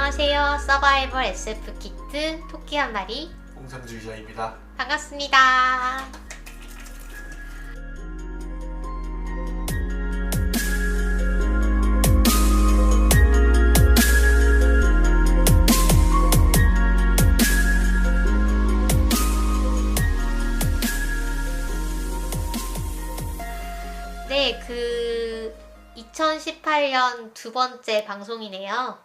안녕하세요. 서바이벌 SF 키트 토끼 한 마리 공상주의자입니다. 반갑습니다. 네, 2018년 두 번째 방송이네요.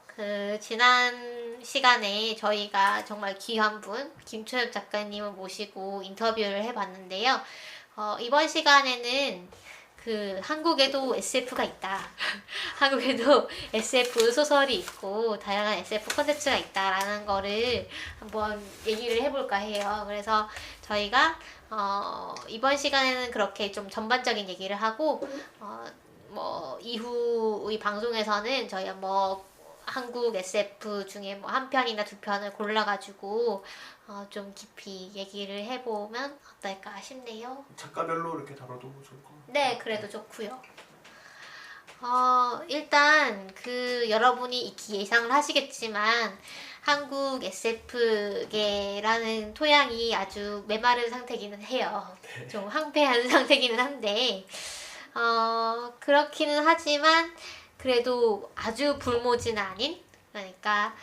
지난 시간에 저희가 정말 귀한 분, 김초엽 작가님을 모시고 인터뷰를 해봤는데요. 이번 시간에는 한국에도 SF가 있다. 한국에도 SF 소설이 있고, 다양한 SF 콘텐츠가 있다라는 거를 한번 얘기를 해볼까 해요. 그래서 저희가, 이번 시간에는 그렇게 좀 전반적인 얘기를 하고, 이후 이 방송에서는 저희가 한국 SF 중에 한 편이나 두 편을 골라가지고 좀 깊이 얘기를 해보면 어떨까 싶네요. 작가별로 이렇게 다뤄도 좋을 것 같아요. 네, 그래도 좋고요. 일단 여러분이 익히 예상을 하시겠지만 한국 SF계라는 토양이 아주 메마른 상태기는 해요. 네. 좀 황폐한 상태기는 한데 그렇기는 하지만 그래도 아주 불모지는 아닌, 그러니까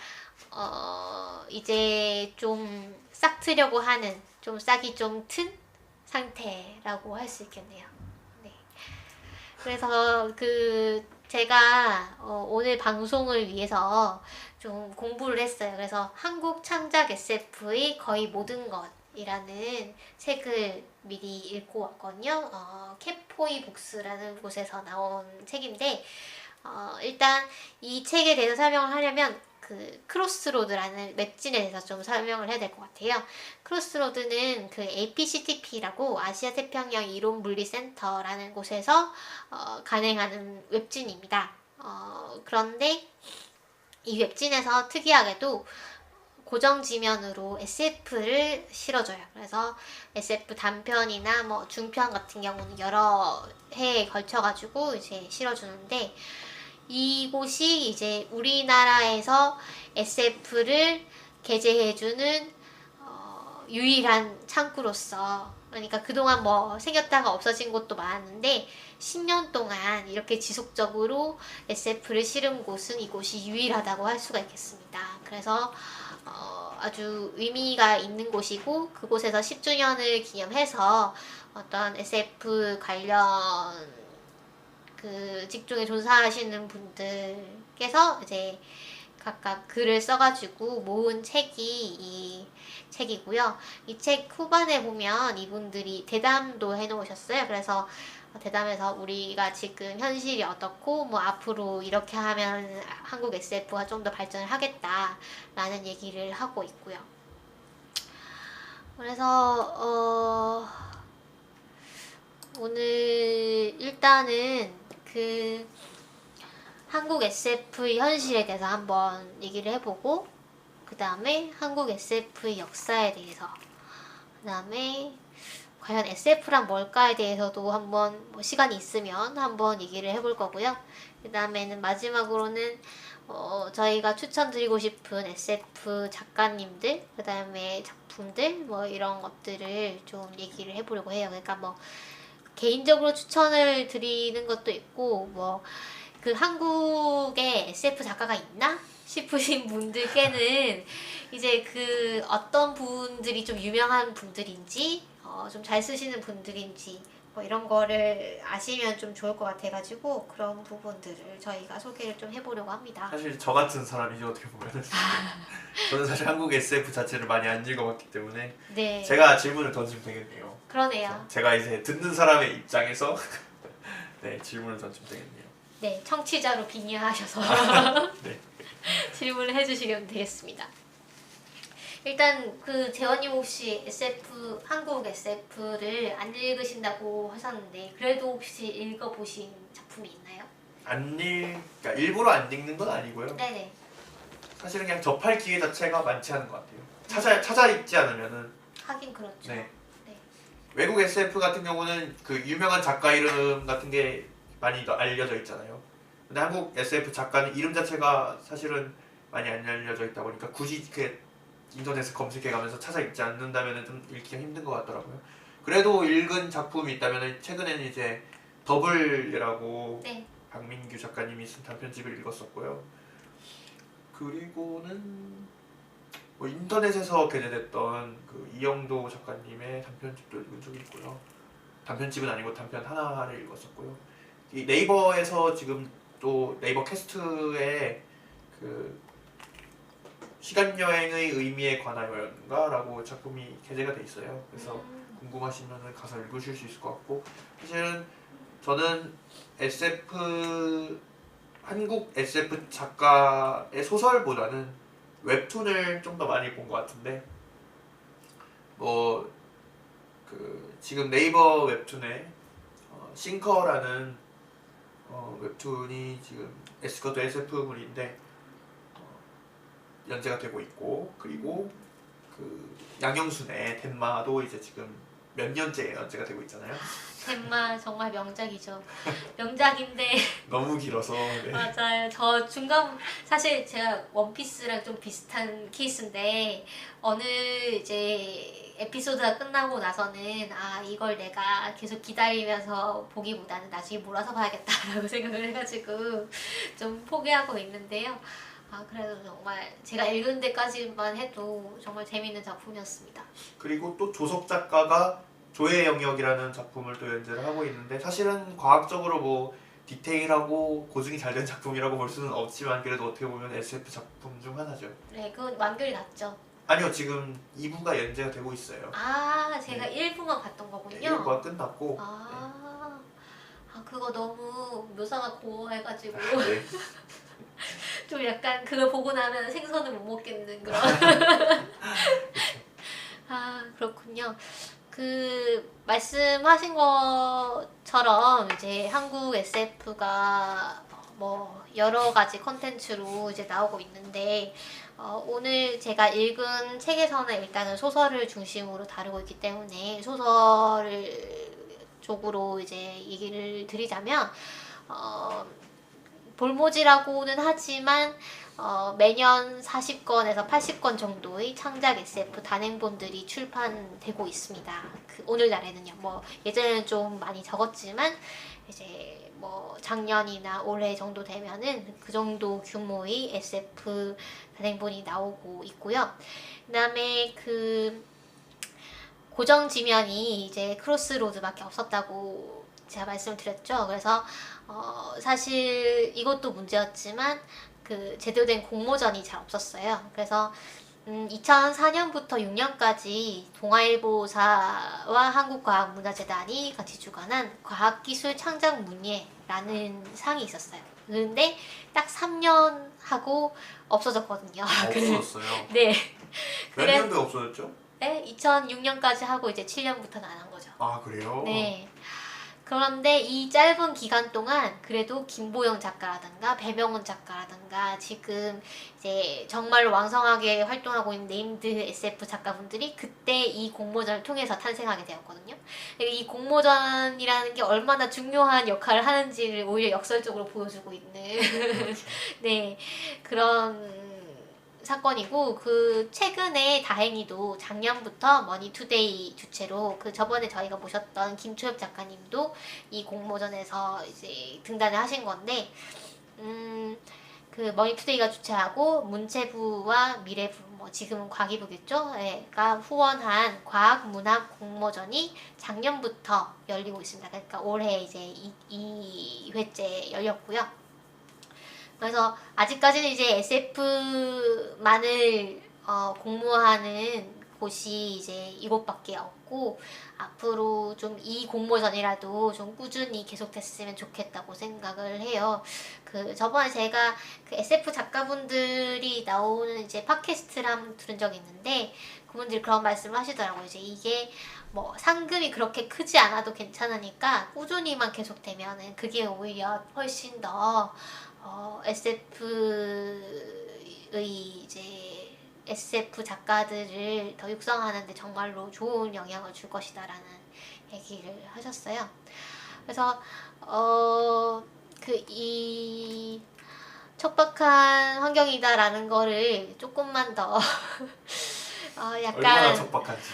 이제 좀 싹 트려고 하는, 좀 싹이 좀 튼 상태라고 할 수 있겠네요. 네. 그래서 제가 오늘 방송을 위해서 좀 공부를 했어요. 그래서 한국 창작 SF의 거의 모든 것이라는 책을 미리 읽고 왔거든요. 캡포이 북스라는 곳에서 나온 책인데, 일단 이 책에 대해서 설명을 하려면 크로스로드라는 웹진에 대해서 좀 설명을 해야 될 것 같아요. 크로스로드는 APCTP라고 아시아태평양 이론물리센터라는 곳에서 간행하는 웹진입니다. 그런데 이 웹진에서 특이하게도 고정 지면으로 SF를 실어줘요. 그래서 SF 단편이나 중편 같은 경우는 여러 해에 걸쳐가지고 이제 실어주는데, 이곳이 이제 우리나라에서 SF를 게재해주는 유일한 창구로서, 그러니까 그동안 생겼다가 없어진 곳도 많았는데 10년 동안 이렇게 지속적으로 SF를 실은 곳은 이곳이 유일하다고 할 수가 있겠습니다. 그래서 아주 의미가 있는 곳이고, 그곳에서 10주년을 기념해서 어떤 SF 관련 직종에 종사하시는 분들께서 이제 각각 글을 써가지고 모은 책이 이 책이고요. 이 책 후반에 보면 이분들이 대담도 해놓으셨어요. 그래서 대담에서 우리가 지금 현실이 어떻고 앞으로 이렇게 하면 한국 SF가 좀 더 발전을 하겠다라는 얘기를 하고 있고요. 그래서 오늘 일단은 한국 SF의 현실에 대해서 한번 얘기를 해보고, 그 다음에 한국 SF의 역사에 대해서, 그 다음에 과연 SF란 뭘까에 대해서도 한번 시간이 있으면 한번 얘기를 해볼 거고요. 그 다음에는 마지막으로는 저희가 추천드리고 싶은 SF 작가님들, 그 다음에 작품들 이런 것들을 좀 얘기를 해보려고 해요. 그러니까 개인적으로 추천을 드리는 것도 있고, 한국에 SF 작가가 있나? 싶으신 분들께는 이제 어떤 분들이 좀 유명한 분들인지, 좀 잘 쓰시는 분들인지, 이런 거를 아시면 좀 좋을 것 같아가지고, 그런 부분들을 저희가 소개를 좀 해보려고 합니다. 사실 저 같은 사람이죠, 어떻게 보면. 저는 사실 한국 SF 자체를 많이 안 읽어봤기 때문에 네. 제가 질문을 던지면 되겠네요. 그러네요. 제가 이제 듣는 사람의 입장에서 네, 질문을 던지면 되겠네요. 네, 청취자로 빙의하셔서 네. 질문을 해주시면 되겠습니다. 일단 재원님 혹시 한국 SF를 안 읽으신다고 하셨는데, 그래도 혹시 읽어보신 작품이 있나요? 그러니까 일부러 안 읽는 건 아니고요. 네네. 사실은 그냥 접할 기회 자체가 많지 않은 것 같아요. 찾아 읽지 않으면은. 하긴 그렇죠. 네. 네. 외국 SF 같은 경우는 유명한 작가 이름 같은 게 많이 알려져 있잖아요. 근데 한국 SF 작가는 이름 자체가 사실은 많이 안 알려져 있다 보니까 굳이 이렇게 인터넷에 검색해가면서 찾아 읽지 않는다면 좀 읽기가 힘든 것 같더라고요. 그래도 읽은 작품이 있다면 최근에는 이제 더블이라고 네. 박민규 작가님이 쓴 단편집을 읽었었고요. 그리고는 뭐 인터넷에서 게재됐던 그 이영도 작가님의 단편집도 읽은 적이 있고요. 단편집은 아니고 단편 하나를 읽었었고요. 이 네이버에서 지금 또 네이버 캐스트에 그 시간 여행의 의미에 관하여인가라고 작품이 게재가 돼 있어요. 그래서 궁금하시면 가서 읽으실 수 있을 것 같고, 사실은 저는 SF 한국 SF 작가의 소설보다는 웹툰을 좀 더 많이 본 것 같은데, 뭐 그 지금 네이버 웹툰에 싱커라는 웹툰이 지금 그것도 SF물인데 연재가 되고 있고, 그리고 그 양영순의 덴마도 이제 지금 몇 년째 연재가 되고 있잖아요. 덴마 정말 명작이죠. 명작인데 너무 길어서. 네. 맞아요. 저 중간 사실 제가 원피스랑 좀 비슷한 케이스인데 어느 이제 에피소드가 끝나고 나서는 아 이걸 내가 계속 기다리면서 보기보다는 나중에 몰아서 봐야겠다라고 생각을 해가지고 좀 포기하고 있는데요. 아 그래도 정말 제가 읽은 데까지만 해도 정말 재밌는 작품이었습니다. 그리고 또 조석 작가가 조의 영역이라는 작품을 또 연재를 하고 있는데, 사실은 과학적으로 뭐 디테일하고 고증이 잘 된 작품이라고 볼 수는 없지만 그래도 어떻게 보면 SF 작품 중 하나죠. 네, 그건 완결이 났죠. 아니요, 지금 2부가 연재가 되고 있어요. 아, 제가 네. 1부만 봤던 거군요. 1부가 끝났고. 아, 아 그거 너무 묘사가 고어해가지고 네. 좀 약간 그걸 보고 나면 생선을 못 먹겠는 그런. 아 그렇군요. 그 말씀하신 것처럼 이제 한국 SF가 뭐 여러 가지 컨텐츠로 이제 나오고 있는데 오늘 제가 읽은 책에서는 일단은 소설을 중심으로 다루고 있기 때문에 소설을 쪽으로 이제 얘기를 드리자면 볼모지라고는 하지만 매년 40권에서 80권 정도의 창작 SF 단행본들이 출판되고 있습니다. 그 오늘날에는요. 뭐 예전에는 좀 많이 적었지만 이제 뭐 작년이나 올해 정도 되면은 그 정도 규모의 SF 단행본이 나오고 있고요. 그다음에 그 고정 지면이 이제 크로스로드밖에 없었다고 제가 말씀을 드렸죠. 그래서 사실 이것도 문제였지만 그 제대로 된 공모전이 잘 없었어요. 그래서 2004년부터 6년까지 동아일보사와 한국과학문화재단이 같이 주관한 과학기술 창작문예라는 상이 있었어요. 그런데 딱 3년 하고 없어졌거든요. 없어졌어요. 네. 몇 년도에 없어졌죠? 네, 2006년까지 하고 이제 7년부터는 안 한 거죠. 아, 그래요? 네. 그런데 이 짧은 기간 동안 그래도 김보영 작가라든가 배명훈 작가라든가 지금 이제 정말로 왕성하게 활동하고 있는 네임드 SF 작가분들이 그때 이 공모전을 통해서 탄생하게 되었거든요. 이 공모전이라는 게 얼마나 중요한 역할을 하는지를 오히려 역설적으로 보여주고 있는 네 그런 사건이고 그 최근에 다행히도 작년부터 머니투데이 주최로 그 저번에 저희가 모셨던 김초엽 작가님도 이 공모전에서 이제 등단을 하신 건데 그 머니투데이가 주최하고 문체부와 미래부 뭐 지금은 과기부겠죠? 가 후원한 과학문학 공모전이 작년부터 열리고 있습니다. 그러니까 올해 이제 2회째 열렸고요. 그래서 아직까지는 이제 SF만을 공모하는 곳이 이제 이곳밖에 없고 앞으로 좀 이 공모전이라도 좀 꾸준히 계속됐으면 좋겠다고 생각을 해요. 그 저번에 제가 그 SF 작가분들이 나오는 이제 팟캐스트를 한번 들은 적이 있는데 그분들이 그런 말씀을 하시더라고요. 이제 이게 뭐 상금이 그렇게 크지 않아도 괜찮으니까 꾸준히만 계속되면은 그게 오히려 훨씬 더 SF의 이제 SF 작가들을 더 육성하는데 정말로 좋은 영향을 줄 것이다라는 얘기를 하셨어요. 그래서 그 이 척박한 환경이다라는 거를 조금만 더 얼마나 약간 척박한지.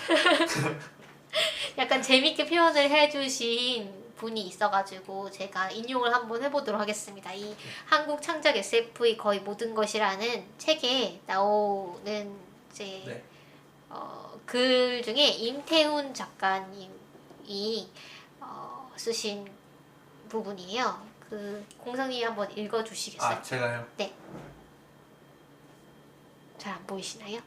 약간 재밌게 표현을 해주신 분이 있어가지고 제가 인용을 한번 해보도록 하겠습니다. 이 한국 창작 SF의 거의 모든 것이라는 책에 나오는 이제 네. 글 중에 임태훈 작가님이 쓰신 부분이에요. 그 공성님이 한번 읽어주시겠어요? 아, 제가요? 네. 잘 안 보이시나요?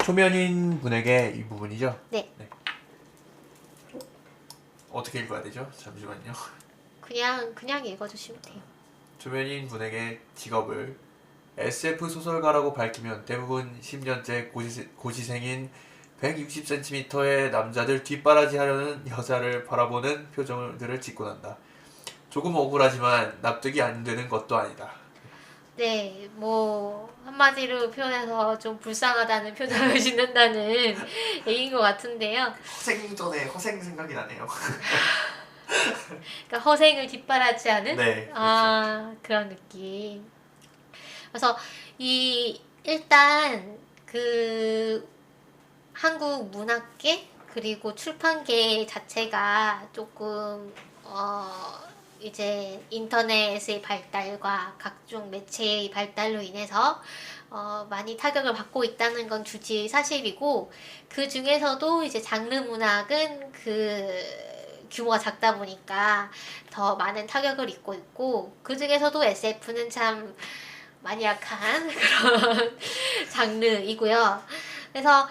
초면인 분에게 이 부분이죠? 네. 어떻게 읽어야 되죠? 잠시만요. 그냥 읽어주시면 돼요. 초면인 분에게 직업을 SF 소설가라고 밝히면 대부분 10년째 고시생인 160cm의 남자들 뒷바라지 하려는 여자를 바라보는 표정들을 짓고 난다. 조금 억울하지만 납득이 안 되는 것도 아니다. 네, 뭐 한마디로 표현해서 좀 불쌍하다는 표정을 짓는다는 얘기인 것 같은데요. 허생 전에 허생 생각이 나네요. 그러니까 허생을 뒷바라지하는 네, 그렇죠. 그런 느낌. 그래서 일단 그 한국 문학계 그리고 출판계 자체가 조금 이제 인터넷의 발달과 각종 매체의 발달로 인해서 많이 타격을 받고 있다는 건 주지 사실이고, 그 중에서도 이제 장르 문학은 그 규모가 작다 보니까 더 많은 타격을 입고 있고, 그 중에서도 SF는 참 많이 약한 그런 장르이고요. 그래서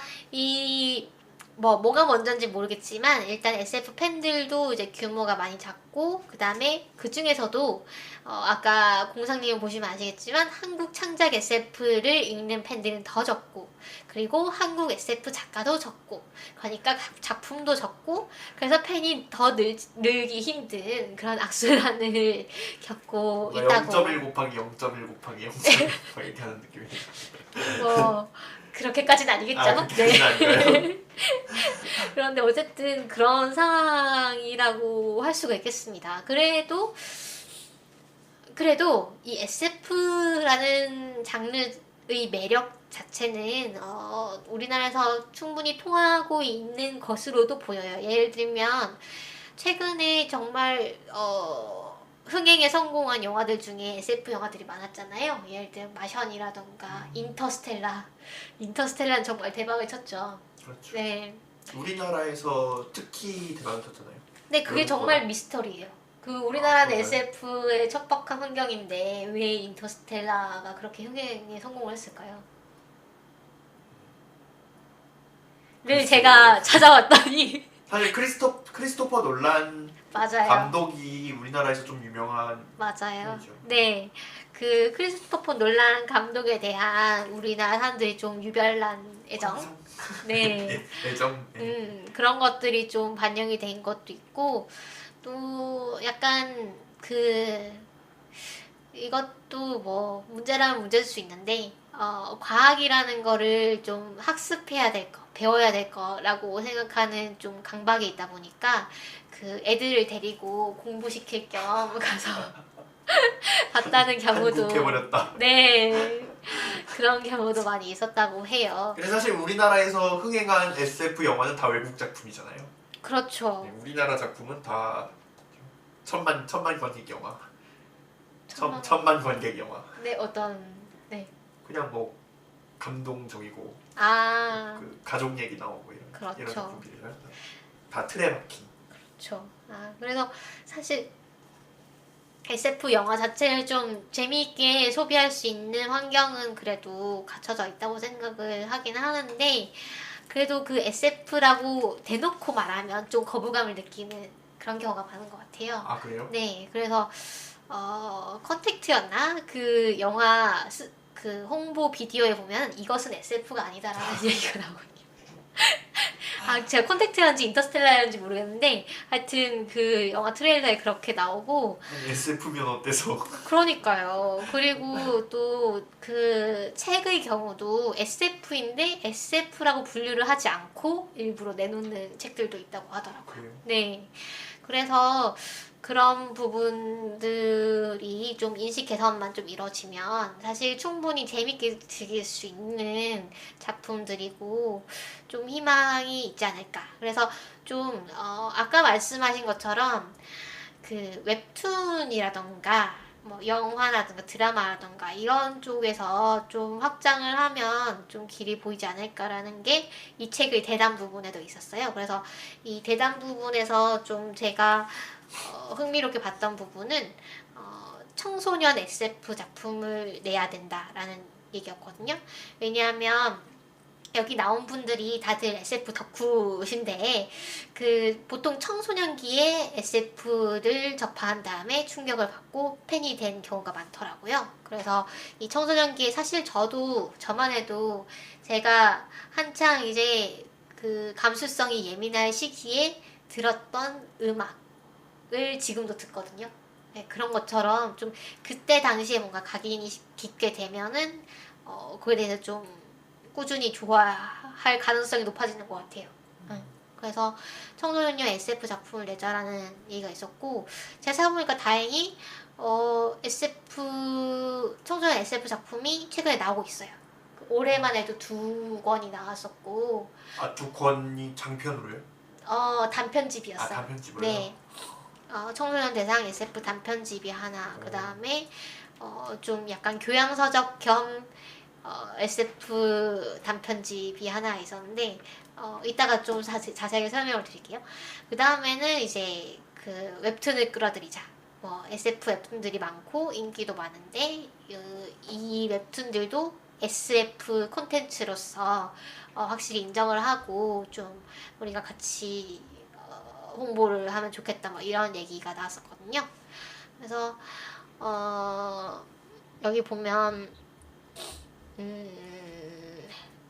뭐가 먼저인지 모르겠지만 일단 SF 팬들도 이제 규모가 많이 작고, 그 다음에 그 중에서도 아까 공상님 보시면 아시겠지만 한국 창작 SF를 읽는 팬들은 더 적고, 그리고 한국 SF 작가도 적고, 그러니까 작품도 적고, 그래서 팬이 더 늘기 힘든 그런 악순환을 겪고 있다고. 0.1 곱하기 0.1 곱하기 0.1 곱하기 이렇게 하는 느낌이에요. 뭐 그렇게까지는 아니겠죠? 그렇게까지는 아닐까요? 그런데 어쨌든 그런 상황이라고 할 수가 있겠습니다. 그래도 이 SF라는 장르의 매력 자체는 우리나라에서 충분히 통하고 있는 것으로도 보여요. 예를 들면 최근에 정말 흥행에 성공한 영화들 중에 SF 영화들이 많았잖아요. 예를 들면 마션이라던가 인터스텔라는 정말 대박을 쳤죠. 그렇죠. 네. 우리나라에서 특히 대박을 쳤잖아요. 근데 그게 정말 미스터리예요. 우리나라는 그런가요? SF의 척박한 환경인데 왜 인터스텔라가 그렇게 흥행에 성공을 했을까요? 를 제가 찾아왔더니 사실 크리스토퍼 놀란 맞아요. 감독이 우리나라에서 좀 유명한 맞아요. 분이죠. 네. 그 크리스토퍼 놀란 감독에 대한 우리나라 사람들이 좀 유별난 애정? 네. 애정. 그런 것들이 좀 반영이 된 것도 있고, 또 약간 이것도 뭐 문제라면 문제일 수 있는데, 과학이라는 거를 좀 학습해야 될 거, 배워야 될 거라고 생각하는 좀 강박이 있다 보니까 그 애들을 데리고 공부시킬 겸 가서 봤다는 경우도 한국해버렸다. 네, 그런 경우도 많이 있었다고 해요. 근데 사실 우리나라에서 흥행한 SF 영화는 다 외국 작품이잖아요. 그렇죠. 네, 우리나라 작품은 다 천만 관객 영화. 천만 관객 영화. 네, 네. 그냥 뭐 감동적이고 그 가족 얘기 나오고 이런 그렇죠. 작품들이라 다 틀에 박힌. 그렇죠. 그래서 사실 SF 영화 자체를 좀 재미있게 소비할 수 있는 환경은 그래도 갖춰져 있다고 생각을 하긴 하는데, 그래도 그 SF라고 대놓고 말하면 좀 거부감을 느끼는 그런 경우가 많은 것 같아요. 아, 그래요? 네, 그래서 컨택트였나? 그 영화 그 홍보 비디오에 보면 이것은 SF가 아니다라는 얘기가 나오거든요. 제가 컨택트였는지 인터스텔라였는지 모르겠는데 하여튼 그 영화 트레일러에 그렇게 나오고. SF면 어때서? 그러니까요. 그리고 또 그 책의 경우도 SF인데 SF라고 분류를 하지 않고 일부러 내놓는 책들도 있다고 하더라고요. 그래요? 네. 그래서 그런 부분들이 작품들이 좀 인식 개선만 좀 이루어지면 사실 충분히 재밌게 즐길 수 있는 작품들이고 좀 희망이 있지 않을까. 그래서 좀 아까 말씀하신 것처럼 그 웹툰이라던가 뭐 영화라든가 드라마라든가 이런 쪽에서 좀 확장을 하면 좀 길이 보이지 않을까라는 게 이 책의 대단 부분에도 있었어요. 그래서 이 대단 부분에서 좀 제가 흥미롭게 봤던 부분은 청소년 SF 작품을 내야 된다라는 얘기였거든요. 왜냐하면 여기 나온 분들이 다들 SF 덕후신데 그 보통 청소년기에 SF를 접한 다음에 충격을 받고 팬이 된 경우가 많더라고요. 그래서 이 청소년기에 사실 저만 해도 제가 한창 이제 그 감수성이 예민할 시기에 들었던 음악을 지금도 듣거든요. 네, 그런 것처럼 좀 그때 당시에 뭔가 각인이 깊게 되면은 그에 대해서 좀 꾸준히 좋아할 가능성이 높아지는 것 같아요. 그래서 청소년용 SF 작품을 내자라는 얘기가 있었고 제가 찾아보니까 다행히 청소년 SF 작품이 최근에 나오고 있어요. 올해만 해도 2권이 나왔었고 두 권이 장편으로요? 단편집이었어요. 단편집으로요? 네. 청소년 대상 SF 단편집이 하나, 그 다음에 좀 약간 교양서적 겸 SF 단편집이 하나 있었는데 이따가 좀 자세하게 설명을 드릴게요. 그 다음에는 이제 그 웹툰을 끌어들이자. 뭐 SF 웹툰들이 많고 인기도 많은데 이 웹툰들도 SF 콘텐츠로서 확실히 인정을 하고 좀 우리가 같이 홍보를 하면 좋겠다 뭐 이런 얘기가 나왔었거든요. 그래서 여기 보면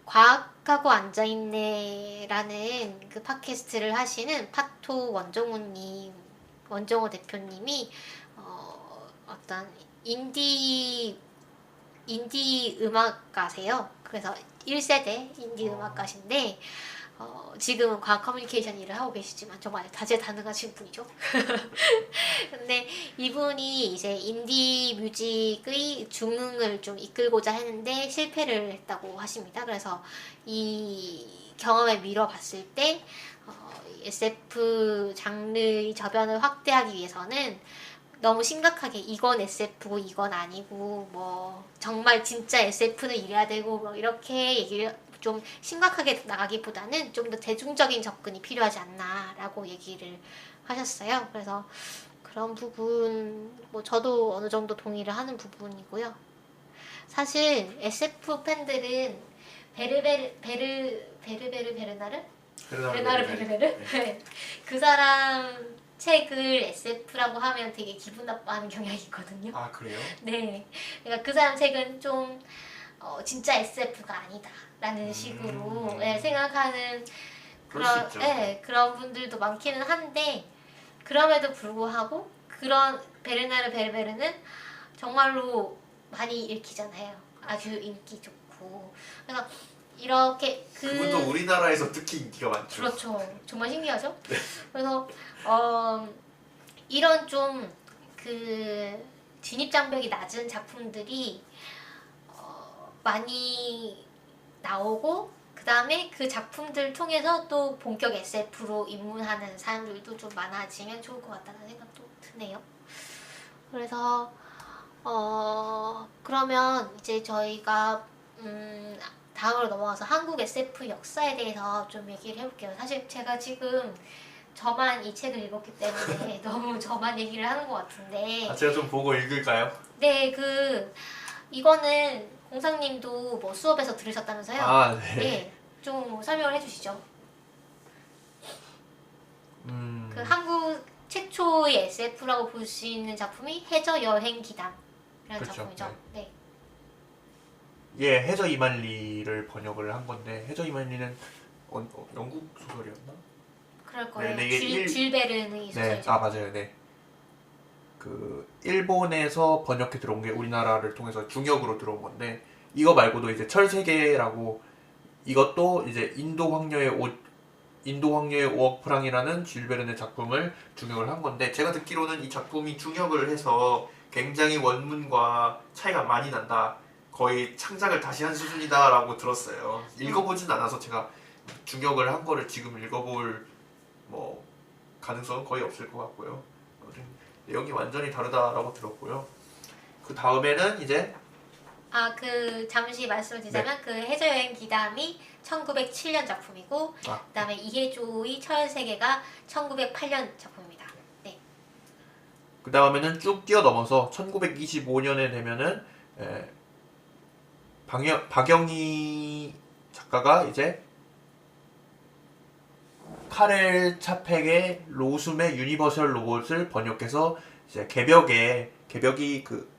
과학하고 앉아있네라는 그 팟캐스트를 하시는 파토 원정호 대표님이 어떤 인디 음악가세요. 그래서 1세대 인디 음악가신데 지금은 과학 커뮤니케이션 일을 하고 계시지만 정말 다재다능하신 분이죠. 근데 이분이 이제 인디 뮤직의 중흥을 좀 이끌고자 했는데 실패를 했다고 하십니다. 그래서 이 경험에 미뤄봤을 때 SF 장르의 저변을 확대하기 위해서는 너무 심각하게 이건 SF고 이건 아니고 뭐 정말 진짜 SF는 이래야 되고 뭐 이렇게 얘기를 좀 심각하게 나가기보다는 좀 더 대중적인 접근이 필요하지 않나라고 얘기를 하셨어요. 그래서 그런 부분 뭐 저도 어느 정도 동의를 하는 부분이고요. 사실 SF 팬들은 베르나르 네. 그 사람 책을 SF라고 하면 되게 기분 나빠하는 경향이 있거든요. 아 그래요? 네, 그러니까 그 사람 책은 좀 진짜 SF가 아니다라는 식으로 생각하는 그런 분들도 많기는 한데 그럼에도 불구하고 그런 베르는 정말로 많이 읽히잖아요. 아주 인기 좋고 그래서 이렇게 그분도 우리나라에서 특히 인기가 많죠. 그렇죠. 정말 신기하죠? 네. 그래서 이런 좀 그 진입장벽이 낮은 작품들이 많이 나오고 그 다음에 그 작품들 통해서 또 본격 SF로 입문하는 사람들도 좀 많아지면 좋을 것 같다는 생각도 드네요. 그래서 그러면 이제 저희가 다음으로 넘어가서 한국 SF 역사에 대해서 좀 얘기를 해볼게요. 사실 제가 지금 저만 이 책을 읽었기 때문에 너무 저만 얘기를 하는 것 같은데 제가 좀 보고 읽을까요? 네, 이거는 공상님도 뭐 수업에서 들으셨다면서요? 네. 네, 좀 설명을 해주시죠. 그 한국 최초의 SF라고 볼 수 있는 작품이 해저 여행 기담이라는 그렇죠. 작품이죠. 네. 예, 해저 이만리를 번역을 한 건데 해저 이만리는 영국 소설이었나? 그럴 거예요. 네, 이게 줄 베른의 소설이죠. 맞아요. 네. 그 일본에서 번역해 들어온 게 우리나라를 통해서 중역으로 들어온 건데 이거 말고도 이제 철세계라고 이것도 이제 인도 황녀의 5억 프랑이라는 줄 베른의 작품을 중역을 한 건데 제가 듣기로는 이 작품이 중역을 해서 굉장히 원문과 차이가 많이 난다. 거의 창작을 다시 한 수준이다라고 들었어요. 읽어보진 않아서 제가 중역을 한 거를 지금 읽어볼 뭐 가능성은 거의 없을 것 같고요. 아무튼 내용이 완전히 다르다라고 들었고요. 그 다음에는 이제 잠시 말씀드리자면 그 해저여행 기담이 1907년 작품이고 그다음에 이해조의 철세계가 1908년 작품입니다. 네. 그 다음에는 쭉 뛰어넘어서 1925년에 되면은 박영희 작가가 이제 카렐 차펙의 로숨의 유니버설 로봇을 번역해서 이제 개벽이 그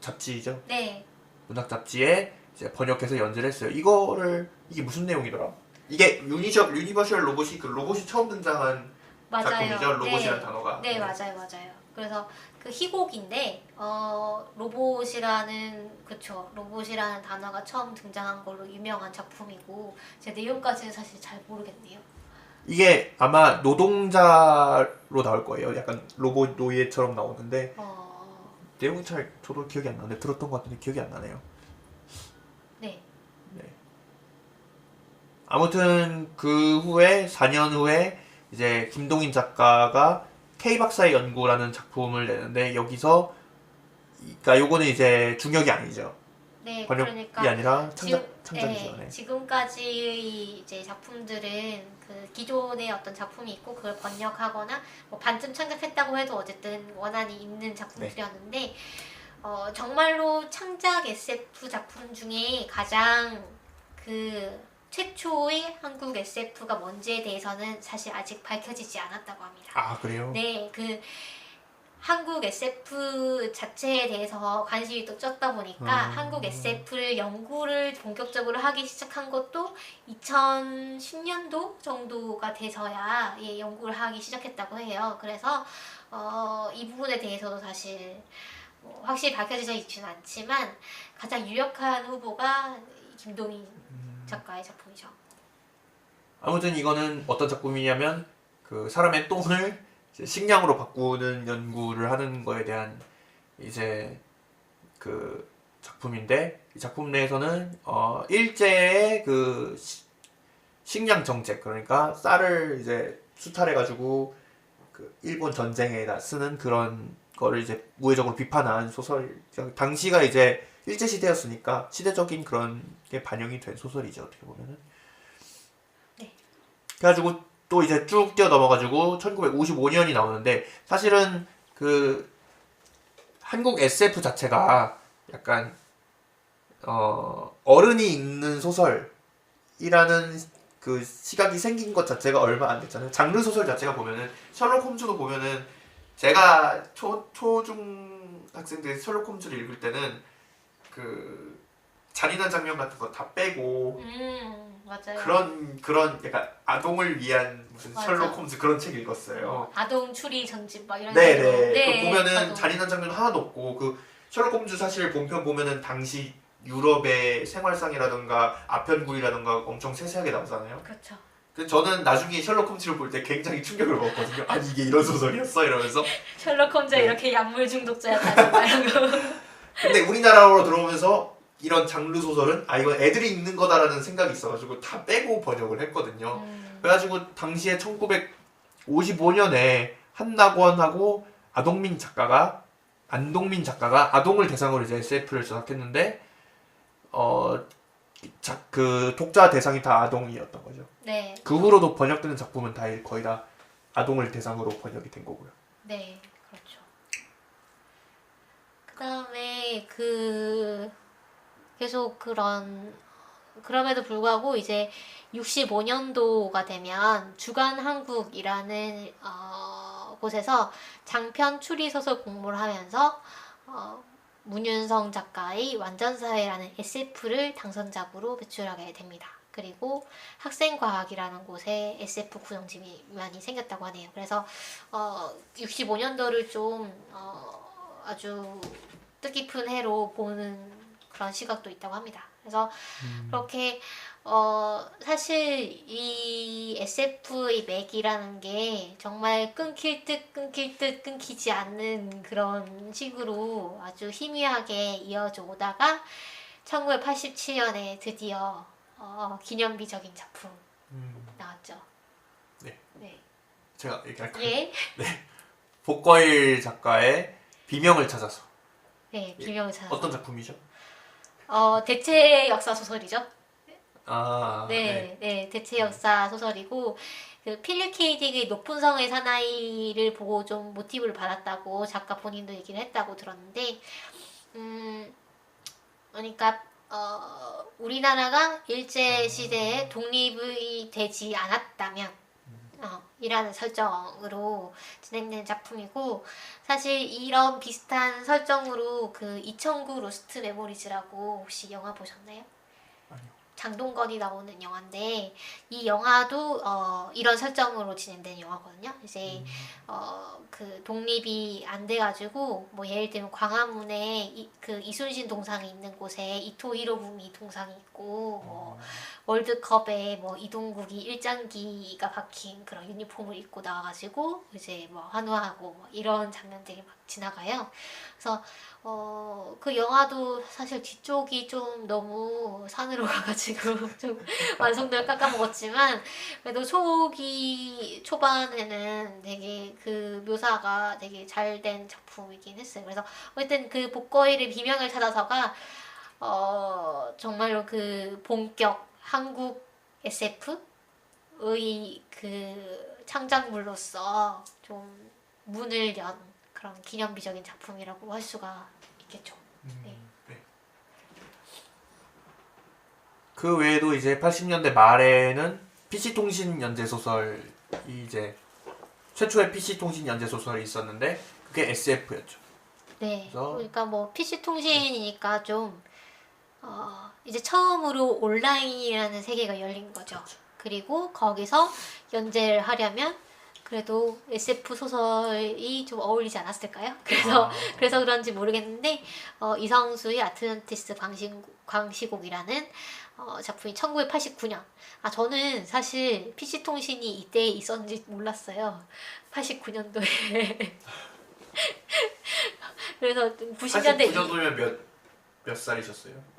잡지죠. 네. 문학 잡지에 이제 번역해서 연재를 했어요. 이게 무슨 내용이더라? 이게 유니버셜 로봇이 그 로봇이 처음 등장한 맞아요. 작품이죠. 로봇이라는 네. 단어가. 네, 맞아요. 그래서 그 희곡인데 로봇이라는 단어가 처음 등장한 걸로 유명한 작품이고 제 내용까지는 사실 잘 모르겠네요. 이게 아마 노동자로 나올 거예요. 약간 로봇 노예처럼 나오는데 내용이 잘 저도 기억이 안 나는데 들었던 것 같은데 기억이 안 나네요. 네. 아무튼 그 후에 4년 후에 이제 김동인 작가가 K박사의 연구라는 작품을 내는데 여기서 그러니까 요거는 이제 중역이 아니죠. 네, 번역이 그러니까 아니라 창작이죠. 네. 지금까지의 이제 작품들은 그 기존의 어떤 작품이 있고 그걸 번역하거나 뭐 반쯤 창작했다고 해도 어쨌든 원한이 있는 작품들이었는데 정말로 창작 SF 작품 중에 가장 그 최초의 한국 SF가 뭔지에 대해서는 사실 아직 밝혀지지 않았다고 합니다. 아, 그래요? 네, 그 한국 SF 자체에 대해서 관심이 또 쪘다 보니까 한국 SF를 연구를 본격적으로 하기 시작한 것도 2010년도 정도가 돼서야 연구를 하기 시작했다고 해요. 그래서 이 부분에 대해서도 사실 확실히 밝혀지지 있지는 않지만 가장 유력한 후보가 김동인 작가의 작품이죠. 아무튼 이거는 어떤 작품이냐면 그 사람의 똥을 식량으로 바꾸는 연구를 하는 거에 대한 이제 그 작품인데 이 작품 내에서는 일제의 그 식량 정책 그러니까 쌀을 이제 수탈해 가지고 그 일본 전쟁에다 쓰는 그런 거를 이제 우회적으로 비판한 소설. 당시가 이제 일제 시대였으니까 시대적인 그런 게 반영이 된 소설이죠 어떻게 보면은. 네. 그래가지고 또 이제 쭉 뛰어 넘어가지고 1955년이 나오는데 사실은 그 한국 SF 자체가 약간 어른이 읽는 소설이라는 그 시각이 생긴 것 자체가 얼마 안 됐잖아요. 장르 소설 자체가 보면은 셜록 홈즈도 보면은 제가 초중 학생들이 셜록 홈즈를 읽을 때는 그 잔인한 장면 같은 거 다 빼고 맞아요. 그런 약간 아동을 위한 무슨 맞아. 셜록 홈즈 그런 책 읽었어요. 아동 추리 전집 막 이런 네네. 식으로. 네, 그 보면은 저도. 잔인한 장면 하나도 없고 그 셜록 홈즈 사실 본편 보면은 당시 유럽의 생활상이라던가 아편구이라던가 엄청 세세하게 나오잖아요. 그렇죠. 근데 저는 나중에 셜록 홈즈를 볼 때 굉장히 충격을 먹었거든요. 아니 이게 이런 소설이었어 이러면서. 셜록 홈즈 네. 이렇게 약물 중독자였다는 이런 거. 근데 우리나라로 들어오면서 이런 장르 소설은 이건 애들이 읽는 거다라는 생각이 있어가지고 다 빼고 번역을 했거든요. 그래가지고 당시에 1955년에 한낙원하고 안동민 작가가 아동을 대상으로 이제 SF를 제작했는데 그 독자 대상이 다 아동이었던 거죠. 네. 그 후로도 번역되는 작품은 다 거의 다 아동을 대상으로 번역이 된 거고요. 네, 그렇죠. 그다음에 계속 그럼에도 불구하고 이제 65년도가 되면 주간 한국이라는 곳에서 장편 추리 소설 공모를 하면서 문윤성 작가의 완전사회라는 SF를 당선작으로 배출하게 됩니다. 그리고 학생과학이라는 곳에 SF 구성집이 많이 생겼다고 하네요. 그래서 65년도를 좀 아주 뜻깊은 해로 보는 그런 시각도 있다고 합니다. 그래서 그렇게 사실 이 SF의 맥이라는 게 정말 끊길 듯 끊기지 않는 그런 식으로 아주 희미하게 이어져 오다가 1987년에 드디어 기념비적인 작품 나왔죠. 네. 네. 제가 얘기할까요? 예. 복거일 작가의 비명을 찾아서. 네, 비명을 찾아서. 어떤 작품이죠? 대체 역사 소설이죠. 네. 네, 대체 역사 소설이고 그 필립 K 딕의 높은 성의 사나이를 보고 좀 모티브를 받았다고 작가 본인도 얘기를 했다고 들었는데, 그러니까 우리나라가 일제 시대에 독립이 되지 않았다면. 이라는 설정으로 진행된 작품이고 사실 이런 비슷한 설정으로 그 2009 로스트 메모리즈라고 혹시 영화 보셨나요? 아니요. 장동건이 나오는 영화인데 이 영화도 이런 설정으로 진행된 영화거든요. 이제 그 독립이 안 돼가지고 뭐 예를 들면 광화문에 그 이순신 동상이 있는 곳에 이토 히로부미 동상이 있고 뭐 월드컵에 뭐 이동국이 일장기가 박힌 그런 유니폼을 입고 나와가지고 이제 뭐 환호하고 뭐 이런 장면들이 막 지나가요. 그래서 그 영화도 사실 뒤쪽이 좀 너무 산으로 가가지고 좀 완성도를 깎아먹었지만 그래도 초반에는 되게 그 묘사가 되게 잘 된 작품이긴 했어요. 그래서 어쨌든 그 복거일의 비명을 찾아서가 정말로 그 본격 한국 SF의 그 창작물로서 좀 문을 연 그런 기념비적인 작품이라고 할 수가 있겠죠. 네. 네. 그 외에도 이제 80년대 말에는 PC통신 연재소설이 이제 최초의 PC통신 연재소설이 있었는데 그게 SF였죠. 네. 그래서 그러니까 뭐 PC 통신이니까 좀 이제 처음으로 온라인이라는 세계가 열린 거죠. 그리고 거기서 연재를 하려면 그래도 SF 소설이 좀 어울리지 않았을까요? 그래서 그런지 모르겠는데 이성수의 아틀란티스 광시곡이라는 작품이 1989년. 저는 사실 PC 통신이 이때 있었는지 몰랐어요. 89년도에. 그래서 90년대 89년도면 몇 살이셨어요?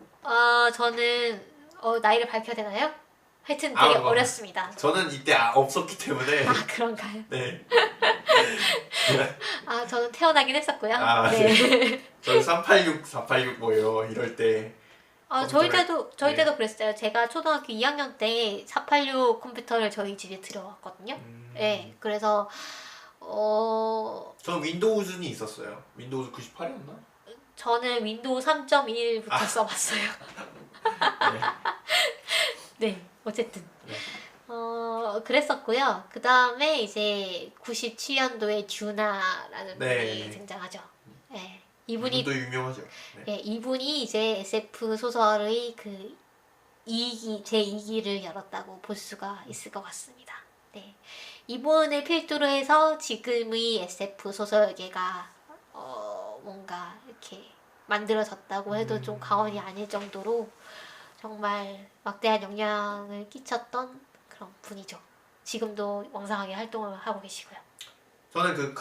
저는 나이를 밝혀야 되나요? 하여튼 되게 어렸습니다. 저는 이때 없었기 때문에. 그런가요? 네. 저는 태어나긴 했었고요. 네. 저는 386, 486 뭐요 이럴 때. 저희 때도 그랬어요. 제가 초등학교 2학년 때 486 컴퓨터를 저희 집에 들여왔거든요. 네, 그래서 저는 윈도우즈는 있었어요. 윈도우즈 98이었나? 저는 윈도우 3.1부터 써봤어요. 네, 어쨌든. 그랬었고요. 그 다음에 이제 97년도에 듀나라는 분이 등장하죠. 네. 이분도 유명하죠. 네, 이분이 이제 SF 소설의 그 제2기를 열었다고 볼 수가 있을 것 같습니다. 네. 이분을 필두로 해서 지금의 SF 소설계가 뭔가 이렇게 만들어졌다고 해도 좀 과언이 아닐 정도로 정말 막대한 영향을 끼쳤던 그런 분이죠. 지금도 왕성하게 활동을 하고 계시고요. 저는 그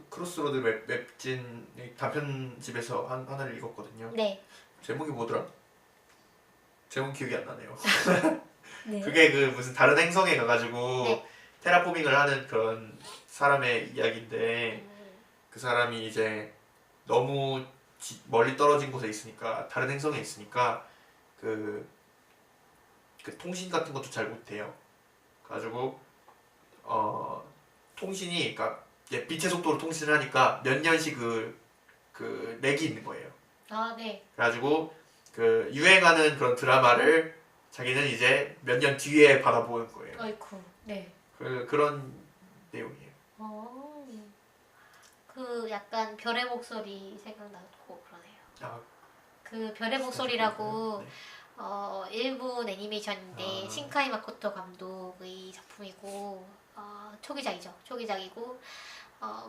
크로스로드 웹진 단편집에서 하나를 읽었거든요. 네. 제목이 뭐더라? 제목 기억이 안 나네요. 네. 그게 그 무슨 다른 행성에 가가지고 네. 테라포밍을 하는 그런 사람의 이야기인데 그 사람이 이제 너무 멀리 떨어진 곳에 있으니까 다른 행성에 있으니까 그 통신 같은 것도 잘 못해요. 가지고 통신이 그러니까 빛의 속도로 통신을 하니까 몇 년씩 그 렉이 있는 거예요. 네. 그래가지고 그 유행하는 그런 드라마를 자기는 이제 몇 년 뒤에 받아보는 거예요. 아이쿠. 네. 그런 내용이에요. 그 약간 별의 목소리 생각나고 그러네요. 그 별의 목소리라고 네. 일본 애니메이션인데 신카이 마코토 감독의 작품이고 초기작이죠. 초기작이고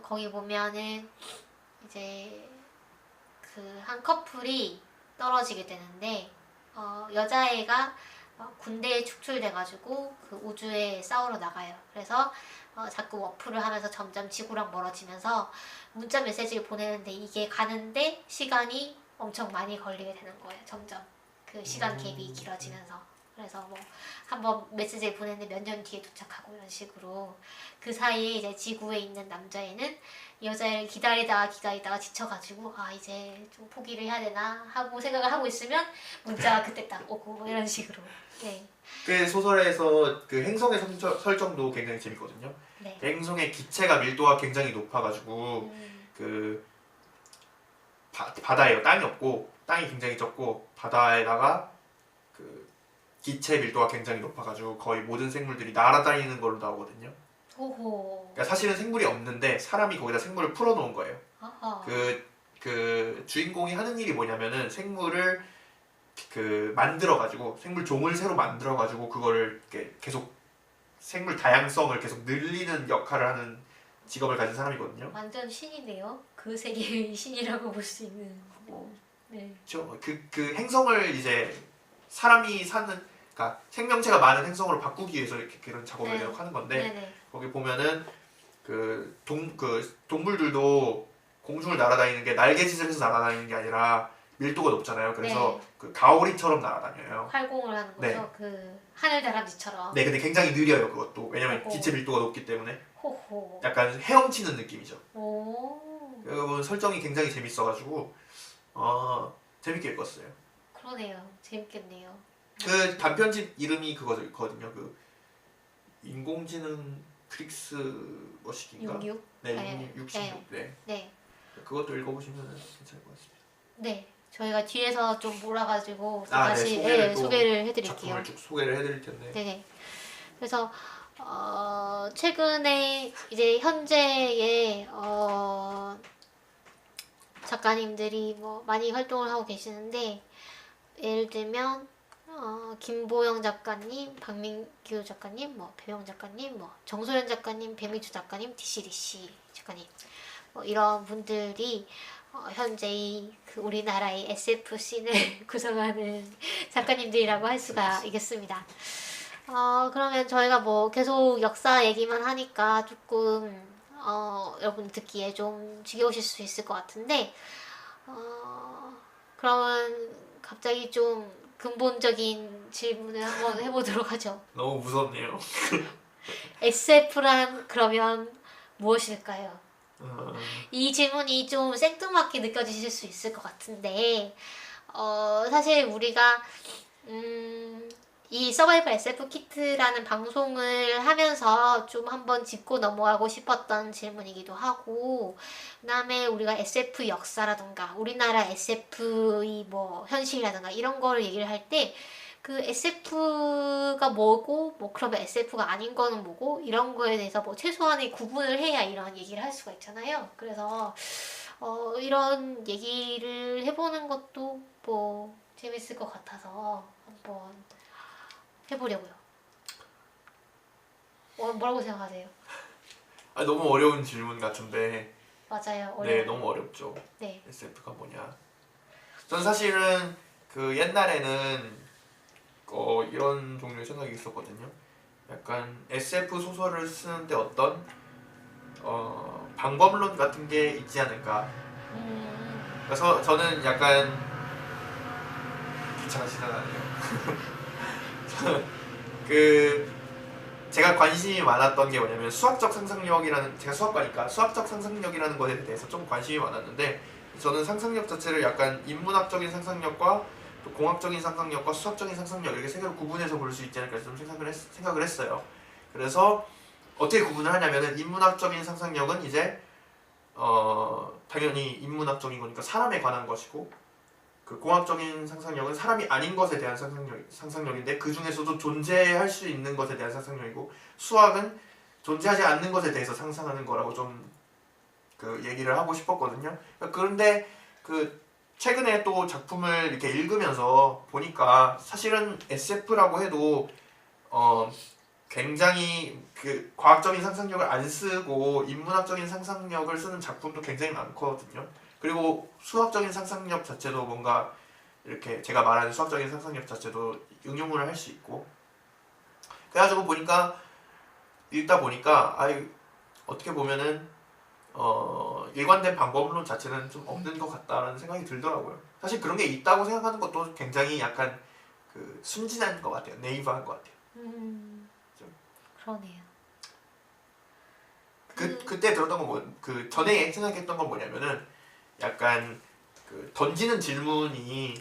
거기 보면은 이제 그 한 커플이 떨어지게 되는데 여자애가 군대에 축출돼가지고 그 우주에 싸우러 나가요. 그래서 자꾸 워프를 하면서 점점 지구랑 멀어지면서 문자 메시지를 보내는데 이게 가는데 시간이 엄청 많이 걸리게 되는 거예요. 점점 그 시간 갭이 길어지면서. 그래서 뭐 한번 메시지를 보냈는데 몇 년 뒤에 도착하고 이런 식으로 그 사이에 이제 지구에 있는 남자애는 여자애를 기다리다가 지쳐가지고 이제 좀 포기를 해야 되나 하고 생각을 하고 있으면 문자가 그때 딱 오고 뭐 이런 식으로. 네. 그 소설에서 그 행성의 설정도 굉장히 재밌거든요. 네. 행성의 기체가 밀도가 굉장히 높아가지고 그 바다예요. 땅이 없고 땅이 굉장히 적고 바다에다가 그 기체 밀도가 굉장히 높아가지고 거의 모든 생물들이 날아다니는 걸로 나오거든요. 호호. 그러니까 사실은 생물이 없는데 사람이 거기다 생물을 풀어놓은 거예요. 아하. 그 주인공이 하는 일이 뭐냐면은 생물을 그 만들어가지고 생물 종을 새로 만들어가지고 그거를 이렇게 계속 생물 다양성을 계속 늘리는 역할을 하는 직업을 가진 사람이거든요. 완전 신이네요. 그 세계의 신이라고 볼 수 있는. 네. 그렇죠. 그 행성을 이제 사람이 사는 그러니까 생명체가 많은 행성으로 바꾸기 위해서 이렇게 그런 작업을 네. 계속 하는 건데 네네. 거기 보면은 그 동물들도 공중을 날아다니는 게 날개짓을 해서 날아다니는 게 아니라 밀도가 높잖아요. 그래서 네. 그 가오리처럼 날아다녀요. 활공을 하는 거죠. 네. 그 하늘다람쥐처럼. 네, 근데 굉장히 느려요 그것도. 왜냐면 아이고. 기체 밀도가 높기 때문에 호호. 약간 헤엄치는 느낌이죠. 오. 여러분 설정이 굉장히 재밌어가지고 재밌게 읽었어요. 그러네요. 재밌겠네요. 그 단편집 이름이 그거거든요. 그 인공지능 크릭스 머시기인가? 66? 네, 네. 66. 네. 네. 그것도 읽어보시면 괜찮을 것 같습니다. 네. 저희가 뒤에서 좀 몰아가지고 또 네, 다시 소개를 해드릴게요. 작품을 쭉 소개를 해드릴 텐데. 네네. 그래서 최근에 이제 현재의 작가님들이 뭐 많이 활동을 하고 계시는데 예를 들면 김보영 작가님, 박민규 작가님, 뭐 배영 작가님, 뭐 정소연 작가님, 배미주 작가님, DCDC 작가님 뭐 이런 분들이 현재 그 우리나라의 SF 씬을 구성하는 작가님들이라고 할 수가 있겠습니다. 그러면 저희가 뭐 계속 역사 얘기만 하니까 조금 여러분 듣기에 좀 지겨우실 수 있을 것 같은데 그러면 갑자기 좀 근본적인 질문을 한번 해보도록 하죠. 너무 무섭네요. SF란 그러면 무엇일까요? 어, 이 질문이 좀 생뚱맞게 느껴지실 수 있을 것 같은데 사실 우리가 이 서바이벌 SF 키트라는 방송을 하면서 좀 한번 짚고 넘어가고 싶었던 질문이기도 하고 그다음에 우리가 SF 역사라든가 우리나라 SF의 뭐 현실이라든가 이런 거를 얘기를 할 때 그 SF가 뭐고 뭐 그러면 SF가 아닌 거는 뭐고 이런 거에 대해서 뭐 최소한의 구분을 해야 이런 얘기를 할 수가 있잖아요. 그래서 이런 얘기를 해보는 것도 뭐 재밌을 것 같아서 한번 해보려고요. 뭐라고 생각하세요? 너무 어려운 질문 같은데. 맞아요. 어려워요. 네, 너무 어렵죠. 네. SF가 뭐냐? 전 사실은 그 옛날에는 이런 종류의 생각이 있었거든요. 약간 SF 소설을 쓰는데 어떤 방법론 같은 게 있지 않을까. 그래서 저는 약간 귀찮으시잖아요. 제가 관심이 많았던 게 뭐냐면 수학적 상상력이라는, 제가 수학과니까 수학적 상상력이라는 것에 대해서 좀 관심이 많았는데 저는 상상력 자체를 약간 인문학적인 상상력과 또 공학적인 상상력과 수학적인 상상력 이렇게 세 개로 구분해서 볼 수 있지 않을까 좀 생각을 했어요. 그래서 어떻게 구분을 하냐면은 인문학적인 상상력은 이제 당연히 인문학적인 거니까 사람에 관한 것이고 그 공학적인 상상력은 사람이 아닌 것에 대한 상상력인데 그 중에서도 존재할 수 있는 것에 대한 상상력이고 수학은 존재하지 않는 것에 대해서 상상하는 거라고 좀 그 얘기를 하고 싶었거든요. 그런데 그 최근에 또 작품을 이렇게 읽으면서 보니까 사실은 SF라고 해도 굉장히 그 과학적인 상상력을 안 쓰고 인문학적인 상상력을 쓰는 작품도 굉장히 많거든요. 그리고 수학적인 상상력 자체도 뭔가 이렇게 제가 말하는 수학적인 상상력 자체도 응용을 할 수 있고 그래가지고 보니까 읽다 보니까 어떻게 보면은 일관된 방법론 자체는 좀 없는 것 같다라는 생각이 들더라고요. 사실 그런 게 있다고 생각하는 것도 굉장히 약간 그 순진한 것 같아요. 네이버한 것 같아요. 그러네요. 그때 들었던 건 그 전에 생각했던 건 뭐냐면은 약간 그 던지는 질문이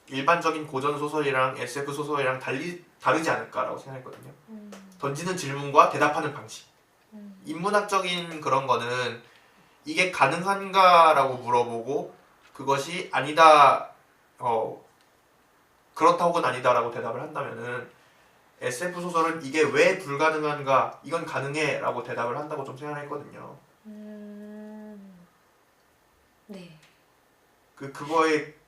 일반적인 고전 소설이랑 SF 소설이랑 다르지 않을까라고 생각했거든요. 던지는 질문과 대답하는 방식. 인문학적인 그런 거는 이게 가능한가라고 물어보고 그것이 아니다, 그렇다 혹은 아니다라고 대답을 한다면은 SF 소설은 이게 왜 불가능한가, 이건 가능해라고 대답을 한다고 좀 생각을 했거든요. 네.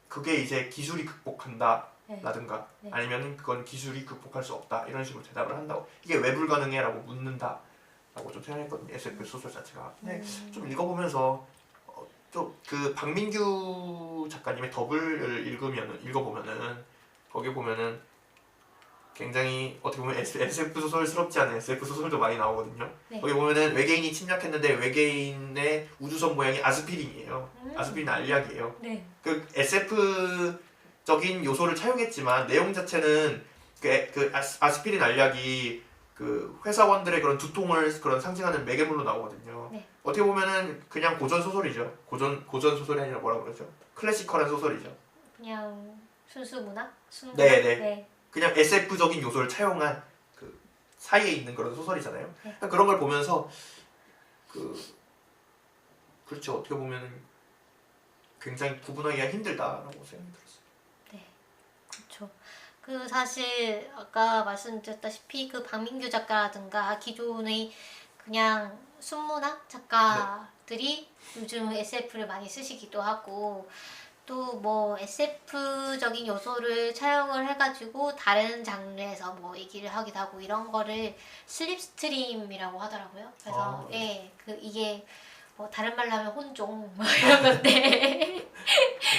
그게 이제 기술이 극복한다. 네. 라든가 네. 아니면 그건 기술이 극복할 수 없다 이런 식으로 대답을 한다고 이게 왜 불가능해? 라고 묻는다 라고 좀 생각했거든요. SF 소설 자체가. 근데 좀 읽어보면서 좀 그 박민규 작가님의 더블을 읽어보면은 거기 보면은 굉장히 어떻게 보면 SF 소설스럽지 않은 SF 소설도 많이 나오거든요. 네. 거기 보면은 외계인이 침략했는데 외계인의 우주선 모양이 아스피린이에요. 아스피린 알약이에요. 네. 그 SF적인 요소를 차용했지만 내용 자체는 그 아스피린 알약이 그 회사원들의 그런 두통을 그런 상징하는 매개물로 나오거든요. 네. 어떻게 보면은 그냥 고전 소설이죠. 고전 소설이 아니라 뭐라 그러죠? 클래시컬한 소설이죠. 그냥 순수 문학? 네네. 네. 그냥 SF적인 요소를 차용한 그 사이에 있는 그런 소설이잖아요. 네. 그런 걸 보면서 그렇죠. 어떻게 보면은 굉장히 구분하기가 힘들다라고 생각이 들었어요. 네, 그렇죠. 그 사실 아까 말씀드렸다시피 그 박민규 작가라든가 기존의 그냥 순문학 작가들이 요즘 SF를 많이 쓰시기도 하고 또 뭐 SF적인 요소를 차용을 해가지고 다른 장르에서 뭐 얘기를 하기도 하고 이런 거를 슬립스트림이라고 하더라고요. 그래서 네. 그 이게 뭐 다른 말로 하면 혼종 뭐 이런 건데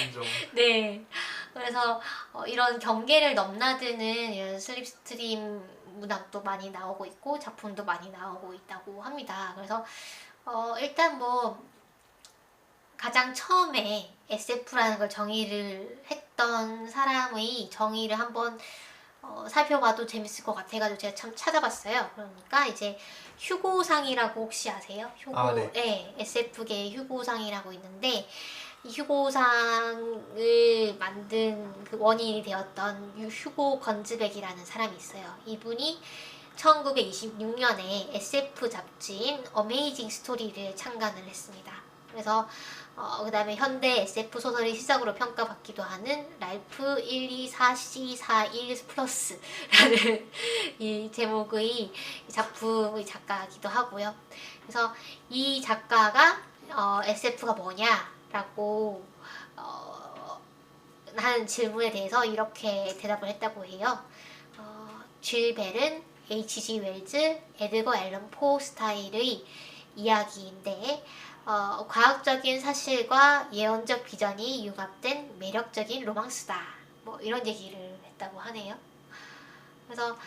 혼종. 네. 그래서 이런 경계를 넘나드는 이런 슬립스트림 문학도 많이 나오고 있고 작품도 많이 나오고 있다고 합니다. 그래서 일단 뭐 가장 처음에 SF라는 걸 정의를 했던 사람의 정의를 한번 살펴봐도 재밌을 것 같아가지고 제가 참 찾아봤어요. 그러니까 이제 휴고상이라고 혹시 아세요? 네. 네, SF계의 휴고상이라고 있는데 이 휴고상을 만든 그 원인이 되었던 휴고 건즈백이라는 사람이 있어요. 이분이 1926년에 SF 잡지인 어메이징 스토리를 창간을 했습니다. 그래서 그 다음에 현대 SF 소설의 시작으로 평가받기도 하는 랄프 124C41 플러스라는 이 제목의 작품의 작가이기도 하고요. 그래서 이 작가가 SF가 뭐냐라고 하는 질문에 대해서 이렇게 대답을 했다고 해요. 줄 벨은 H.G. 웰즈, 에드거 앨런 포 스타일의 이야기인데 과학적인 사실과 예언적 비전이 융합된 매력적인 로망스다. 뭐 이런 얘기를 했다고 하네요. 그래서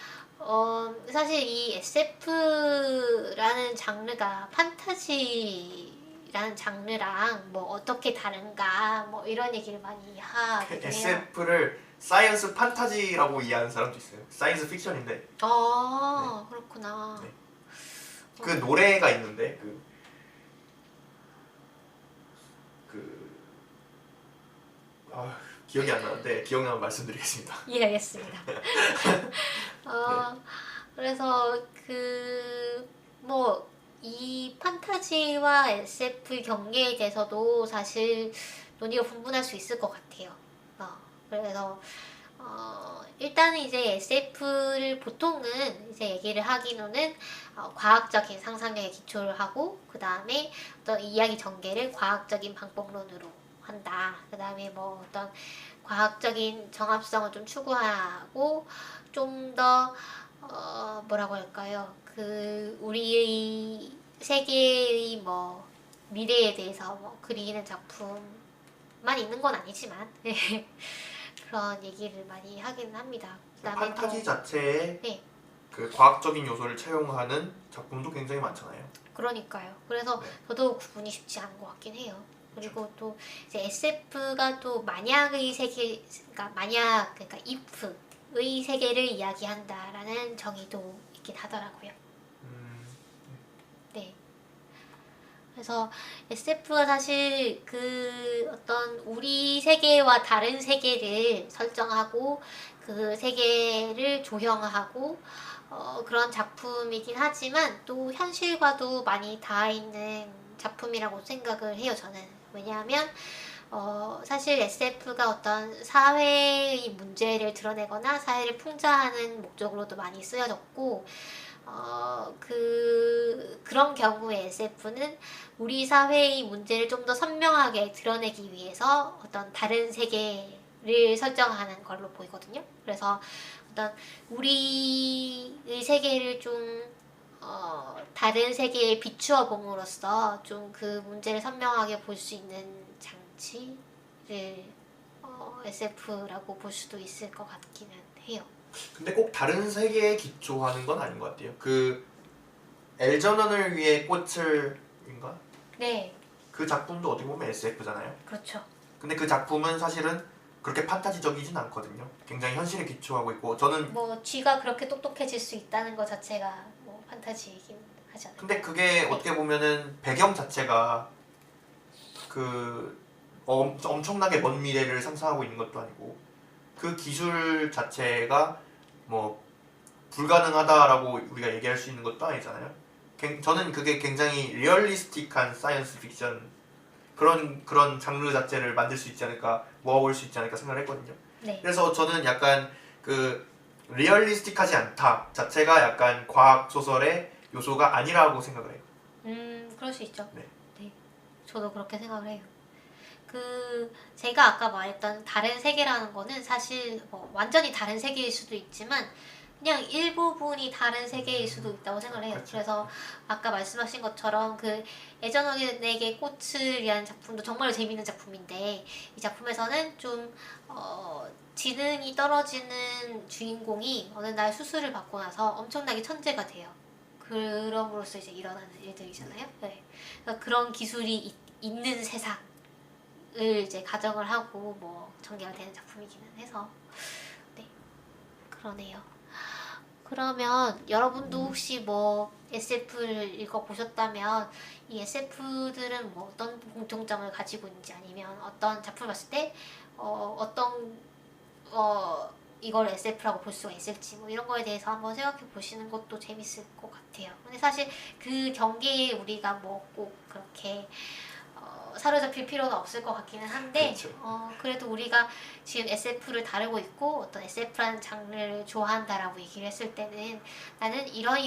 사실 이 SF라는 장르가 판타지라는 장르랑 뭐 어떻게 다른가 뭐 이런 얘기를 많이 하기도 해요. SF를 사이언스 판타지라고 이해하는 사람도 있어요. 사이언스 픽션인데. 네. 그렇구나. 네. 그 노래가 있는데 기억이 안 나는데 기억나면 말씀드리겠습니다. 예, 알겠습니다. 그래서 뭐 이 판타지와 SF 경계에 대해서도 사실 논의가 분분할 수 있을 것 같아요. 그래서 일단은 이제 SF를 보통은 이제 얘기를 하기로는 과학적인 상상력에 기초를 하고 그 다음에 어떤 이야기 전개를 과학적인 방법론으로 한다. 그 다음에 뭐 어떤 과학적인 정합성을 좀 추구하고 좀 더 뭐라고 할까요? 우리의 세계의 뭐 미래에 대해서 뭐 그리는 작품만 있는 건 아니지만 그런 얘기를 많이 하긴 합니다. 그다음에 판타지 또 자체에 네. 그 과학적인 요소를 채용하는 작품도 굉장히 많잖아요. 그러니까요. 그래서 네. 저도 구분이 쉽지 않은 것 같긴 해요. 그리고 또 이제 SF가 또 만약의 세계, 그러니까 만약, 그러니까 if의 세계를 이야기한다라는 정의도 있긴 하더라고요. 음, 네. 그래서 SF가 사실 그 어떤 우리 세계와 다른 세계를 설정하고 그 세계를 조형하고 그런 작품이긴 하지만 또 현실과도 많이 닿아 있는 작품이라고 생각을 해요, 저는. 왜냐하면 사실 SF가 어떤 사회의 문제를 드러내거나 사회를 풍자하는 목적으로도 많이 쓰여졌고, 그런 경우에 SF는 우리 사회의 문제를 좀 더 선명하게 드러내기 위해서 어떤 다른 세계를 설정하는 걸로 보이거든요. 그래서 어떤 우리의 세계를 좀 다른 세계에 비추어 봄으로써 좀 그 문제를 선명하게 볼 수 있는 장치를 SF라고 볼 수도 있을 것 같기는 해요. 근데 꼭 다른 세계에 기초하는 건 아닌 것 같아요. 그 엘전원을 위해 꽃을인가? 네, 그 작품도 어떻게 보면 SF잖아요. 그렇죠. 근데 그 작품은 사실은 그렇게 판타지적이진 않거든요. 굉장히 현실에 기초하고 있고 저는 뭐 쥐가 그렇게 똑똑해질 수 있다는 것 자체가 뭐 판타지이긴 하잖아요. 근데 그게 어떻게 보면은 배경 자체가 그 엄청나게 먼 미래를 상상하고 있는 것도 아니고 그 기술 자체가 뭐 불가능하다라고 우리가 얘기할 수 있는 것도 아니잖아요. 저는 그게 굉장히 리얼리스틱한 사이언스 픽션 그런 장르 자체를 만들 수 있지 않을까 모아볼 수 있지 않을까 생각을 했거든요. 네. 그래서 저는 약간 그 리얼리스틱하지 않다 자체가 약간 과학 소설의 요소가 아니라고 생각을 해요. 그럴 수 있죠. 네. 네. 저도 그렇게 생각을 해요. 제가 아까 말했던 다른 세계라는 거는 사실 뭐 완전히 다른 세계일 수도 있지만 그냥 일부분이 다른 세계일 수도 있다고 생각을 해요. 그렇죠. 그래서 아까 말씀하신 것처럼 그 애전원에게 꽃을이라는 작품도 정말 재밌는 작품인데 이 작품에서는 좀 지능이 떨어지는 주인공이 어느 날 수술을 받고 나서 엄청나게 천재가 돼요. 그럼으로써 이제 일어나는 일들이잖아요. 네. 그러니까 그런 기술이 있는 세상을 이제 가정을 하고 뭐 전개가 되는 작품이기는 해서 네 그러네요. 그러면 여러분도 혹시 뭐 SF를 읽어보셨다면 이 SF들은 뭐 어떤 공통점을 가지고 있는지 아니면 어떤 작품을 봤을 때 어떤 이걸 SF라고 볼 수가 있을지 뭐 이런 거에 대해서 한번 생각해 보시는 것도 재밌을 것 같아요. 근데 사실 그 경계에 우리가 뭐 꼭 그렇게 사로잡힐 필요는 없을 것 같기는 한데 그렇죠. 그래도 우리가 지금 SF를 다루고 있고 어떤 SF라는 장르를 좋아한다라고 얘기를 했을 때는 나는 이런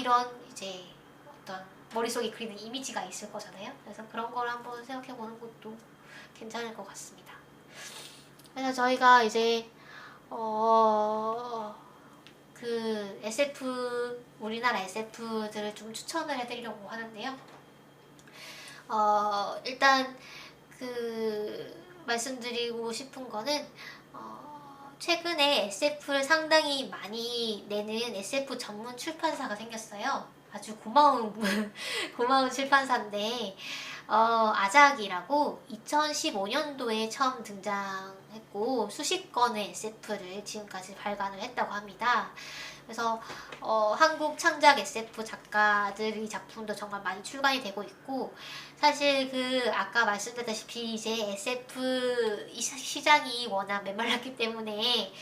이제 어떤 머릿속에 그리는 이미지가 있을 거잖아요. 그래서 그런 걸 한번 생각해 보는 것도 괜찮을 것 같습니다. 그래서 저희가 이제 그 SF 우리나라 SF들을 좀 추천을 해드리려고 하는데요. 일단 말씀드리고 싶은 거는 최근에 SF를 상당히 많이 내는 SF 전문 출판사가 생겼어요. 아주 고마운 고마운 출판사인데 아작이라고 2015년도에 처음 등장했고 수십 건의 SF를 지금까지 발간을 했다고 합니다. 그래서 한국 창작 SF 작가들의 작품도 정말 많이 출간이 되고 있고 사실 아까 말씀드렸다시피 이제 SF 시장이 워낙 메말랐기 때문에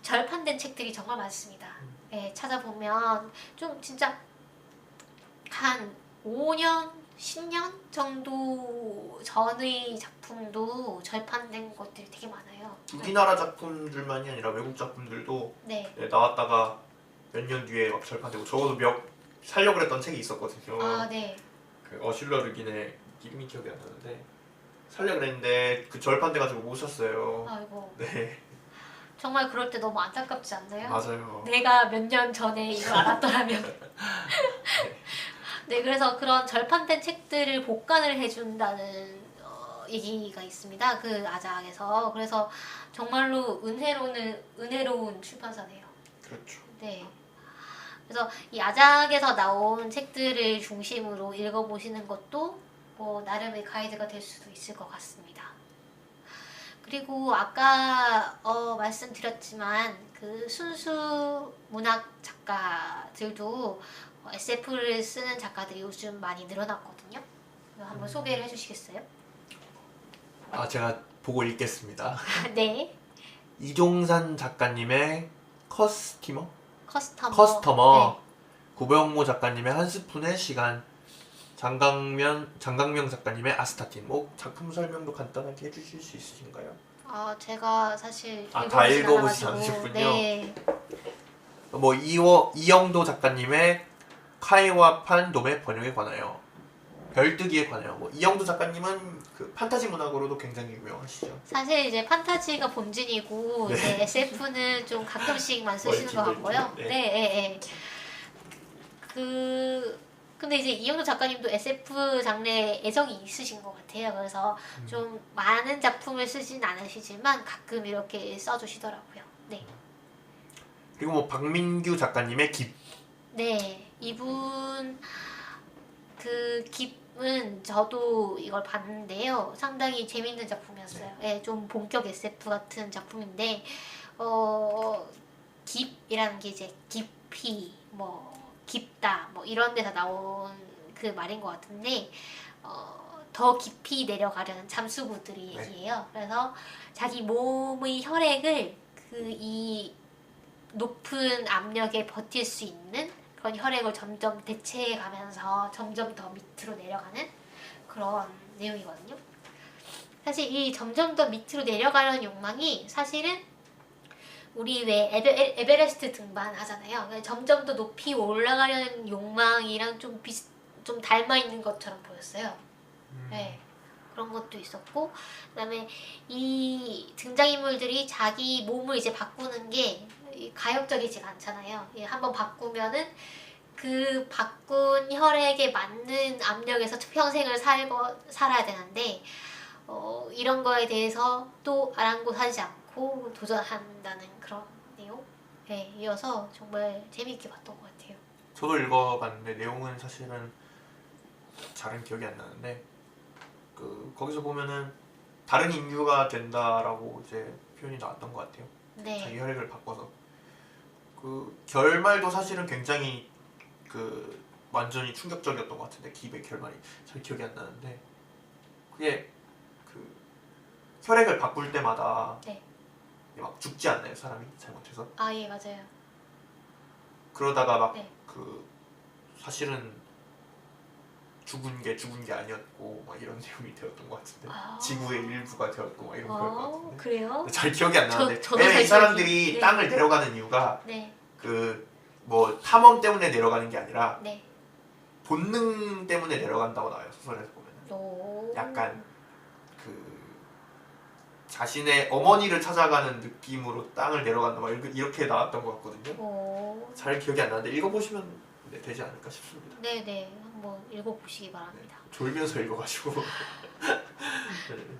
절판된 책들이 정말 많습니다. 네, 찾아보면 좀 진짜 한 5년, 10년 정도 전의 작품도 절판된 것들이 되게 많아요. 우리나라 작품들만이 아니라 외국 작품들도 네. 나왔다가 몇 년 뒤에 막 절판되고 적어도 살려고 했던 책이 있었거든요. 아, 네. 그 어슐러 르긴의 이름이 기억이 안 나는데 살려고 했는데 그 절판돼가지고 못 샀어요. 아이고. 네. 정말 그럴 때 너무 안타깝지 않나요? 맞아요. 내가 몇 년 전에 이걸 알았더라면. 네, 그래서 그런 절판된 책들을 복간을 해준다는 얘기가 있습니다. 그 아작에서. 그래서 정말로 은혜로운 출판사네요. 그렇죠. 네. 그래서 이 아작에서 나온 책들을 중심으로 읽어보시는 것도 뭐 나름의 가이드가 될 수도 있을 것 같습니다. 그리고 아까 말씀드렸지만 그 순수 문학 작가들도 SF를 쓰는 작가들이 요즘 많이 늘어났거든요. 한번 소개를 해주시겠어요? 제가 보고 읽겠습니다. 네. 이종산 작가님의 커스터머, 커스터머. 네. 구병모 작가님의 한 스푼의 시간, 장강명 작가님의 아스타틴. 뭐 작품 설명도 간단하게 해주실 수 있으신가요? 제가 사실 다 읽어보시지 않으셨군요. 네. 뭐 이영도 작가님의 카이와 판 놈의 번역에 관하여, 별뜨기에 관하여. 뭐 이영도 작가님은 그 판타지 문학으로도 굉장히 유명하시죠. 사실 이제 판타지가 본진이고 네. 이제 SF는 좀 가끔씩만 쓰시는 것 같고요. 네. 네. 근데 이제 이영도 작가님도 SF 장르에 애정이 있으신 것 같아요. 그래서 좀 많은 작품을 쓰진 않으시지만 가끔 이렇게 써주시더라고요. 네. 그리고 뭐 박민규 작가님의 깁. 네, 이분 그 깁은 저도 이걸 봤는데요. 상당히 재밌는 작품이었어요. 네, 좀 본격 SF 같은 작품인데 깁이라는 게 이제 깊이, 뭐 깊다, 뭐 이런 데서 나온 그 말인 것 같은데 더 깊이 내려가려는 잠수부들이 얘기예요. 그래서 자기 몸의 혈액을 이 높은 압력에 버틸 수 있는 그런 혈액을 점점 대체해가면서 점점 더 밑으로 내려가는 그런 내용이거든요. 사실 이 점점 더 밑으로 내려가려는 욕망이 사실은 우리 왜 에베레스트 등반 하잖아요. 점점 더 높이 올라가려는 욕망이랑 좀 닮아 있는 것처럼 보였어요. 네. 그런 것도 있었고, 그다음에 이 등장인물들이 자기 몸을 이제 바꾸는 게 가역적이지가 않잖아요. 한번 바꾸면은 그 바꾼 혈액에 맞는 압력에서 평생을 살아야 되는데 이런 거에 대해서 또 아랑곳하지 않고 도전한다는 그런 내용. 네, 이어서 정말 재밌게 봤던 것 같아요. 저도 읽어봤는데 내용은 사실은 잘은 기억이 안 나는데 거기서 보면은 다른 인류가 된다라고 이제 표현이 나왔던 것 같아요. 네. 자기 혈액을 바꿔서 결말도 사실은 굉장히 완전히 충격적이었던 것 같은데, 깁의 결말이 잘 기억이 안 나는데, 그게 혈액을 바꿀 때마다 네. 막 죽지 않나요, 사람이 잘못해서? 예, 맞아요. 그러다가 막 네. 사실은 죽은 게 아니었고 막 이런 내용이 되었던 것 같은데, 지구의 일부가 되었고 막 이런 걸 것 같은데. 그래요? 잘 기억이 안 나는데. 저도 왜냐면 잘 이 사람들이 네. 땅을 내려가는 이유가 네. 뭐 탐험 때문에 내려가는 게 아니라 네. 본능 때문에 내려간다고 나와요, 소설에서 보면은. 약간 자신의 어머니를 찾아가는 느낌으로 땅을 내려간다 막 이렇게 나왔던 것 같거든요. 잘 기억이 안 나는데 읽어보시면 되지 않을까 싶습니다. 네네, 한번 읽어보시기 바랍니다. 졸면서 읽어가지고.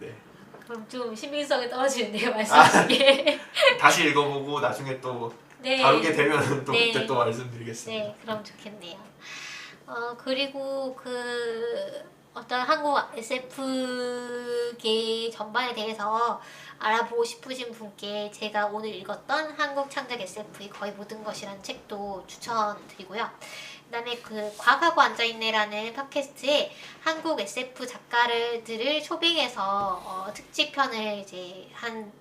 네. 그럼 좀 신빙성이 떨어지는데요, 말씀하시기에. 다시 읽어보고 나중에 또 다루게 되면 또 그때 또 말씀드리겠습니다. 네, 그럼 좋겠네요. 그리고 어떤 한국 SF계 전반에 대해서 알아보고 싶으신 분께 제가 오늘 읽었던 한국 창작 SF의 거의 모든 것이라는 책도 추천드리고요. 그다음에 과학하고 앉아있네라는 팟캐스트에 한국 SF 작가들을 초빙해서 특집편을 이제 한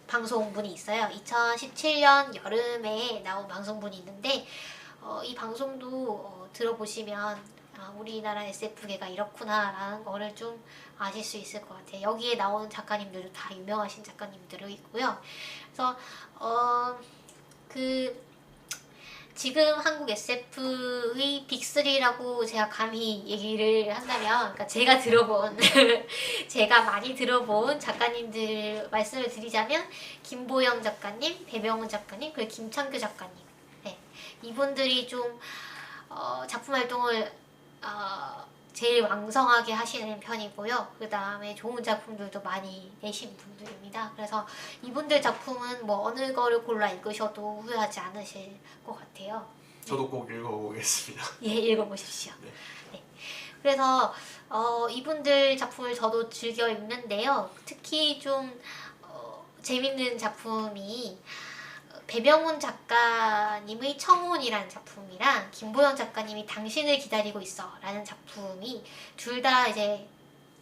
방송분이 있어요. 2017년 여름에 나온 방송분이 있는데 이 방송도 들어보시면 우리나라 SF계가 이렇구나라는 거를 좀 아실 수 있을 것 같아요. 여기에 나온 작가님들도 다 유명하신 작가님들이고요. 그래서 지금 한국 SF의 빅3라고 제가 감히 얘기를 한다면, 그러니까 제가 많이 들어본 작가님들 말씀을 드리자면 김보영 작가님, 배병훈 작가님, 그리고 김창규 작가님. 네, 이분들이 좀 작품 활동을 제일 왕성하게 하시는 편이고요. 그 다음에 좋은 작품들도 많이 내신 분들입니다. 그래서 이분들 작품은 뭐 어느 거를 골라 읽으셔도 후회하지 않으실 것 같아요. 저도 꼭 읽어보겠습니다. 예, 읽어보십시오. 네. 네. 그래서 이분들 작품을 저도 즐겨 읽는데요. 특히 좀 재밌는 작품이 배병훈 작가님의 청혼이라는 작품이랑 김보영 작가님이 당신을 기다리고 있어 라는 작품이 둘 다 이제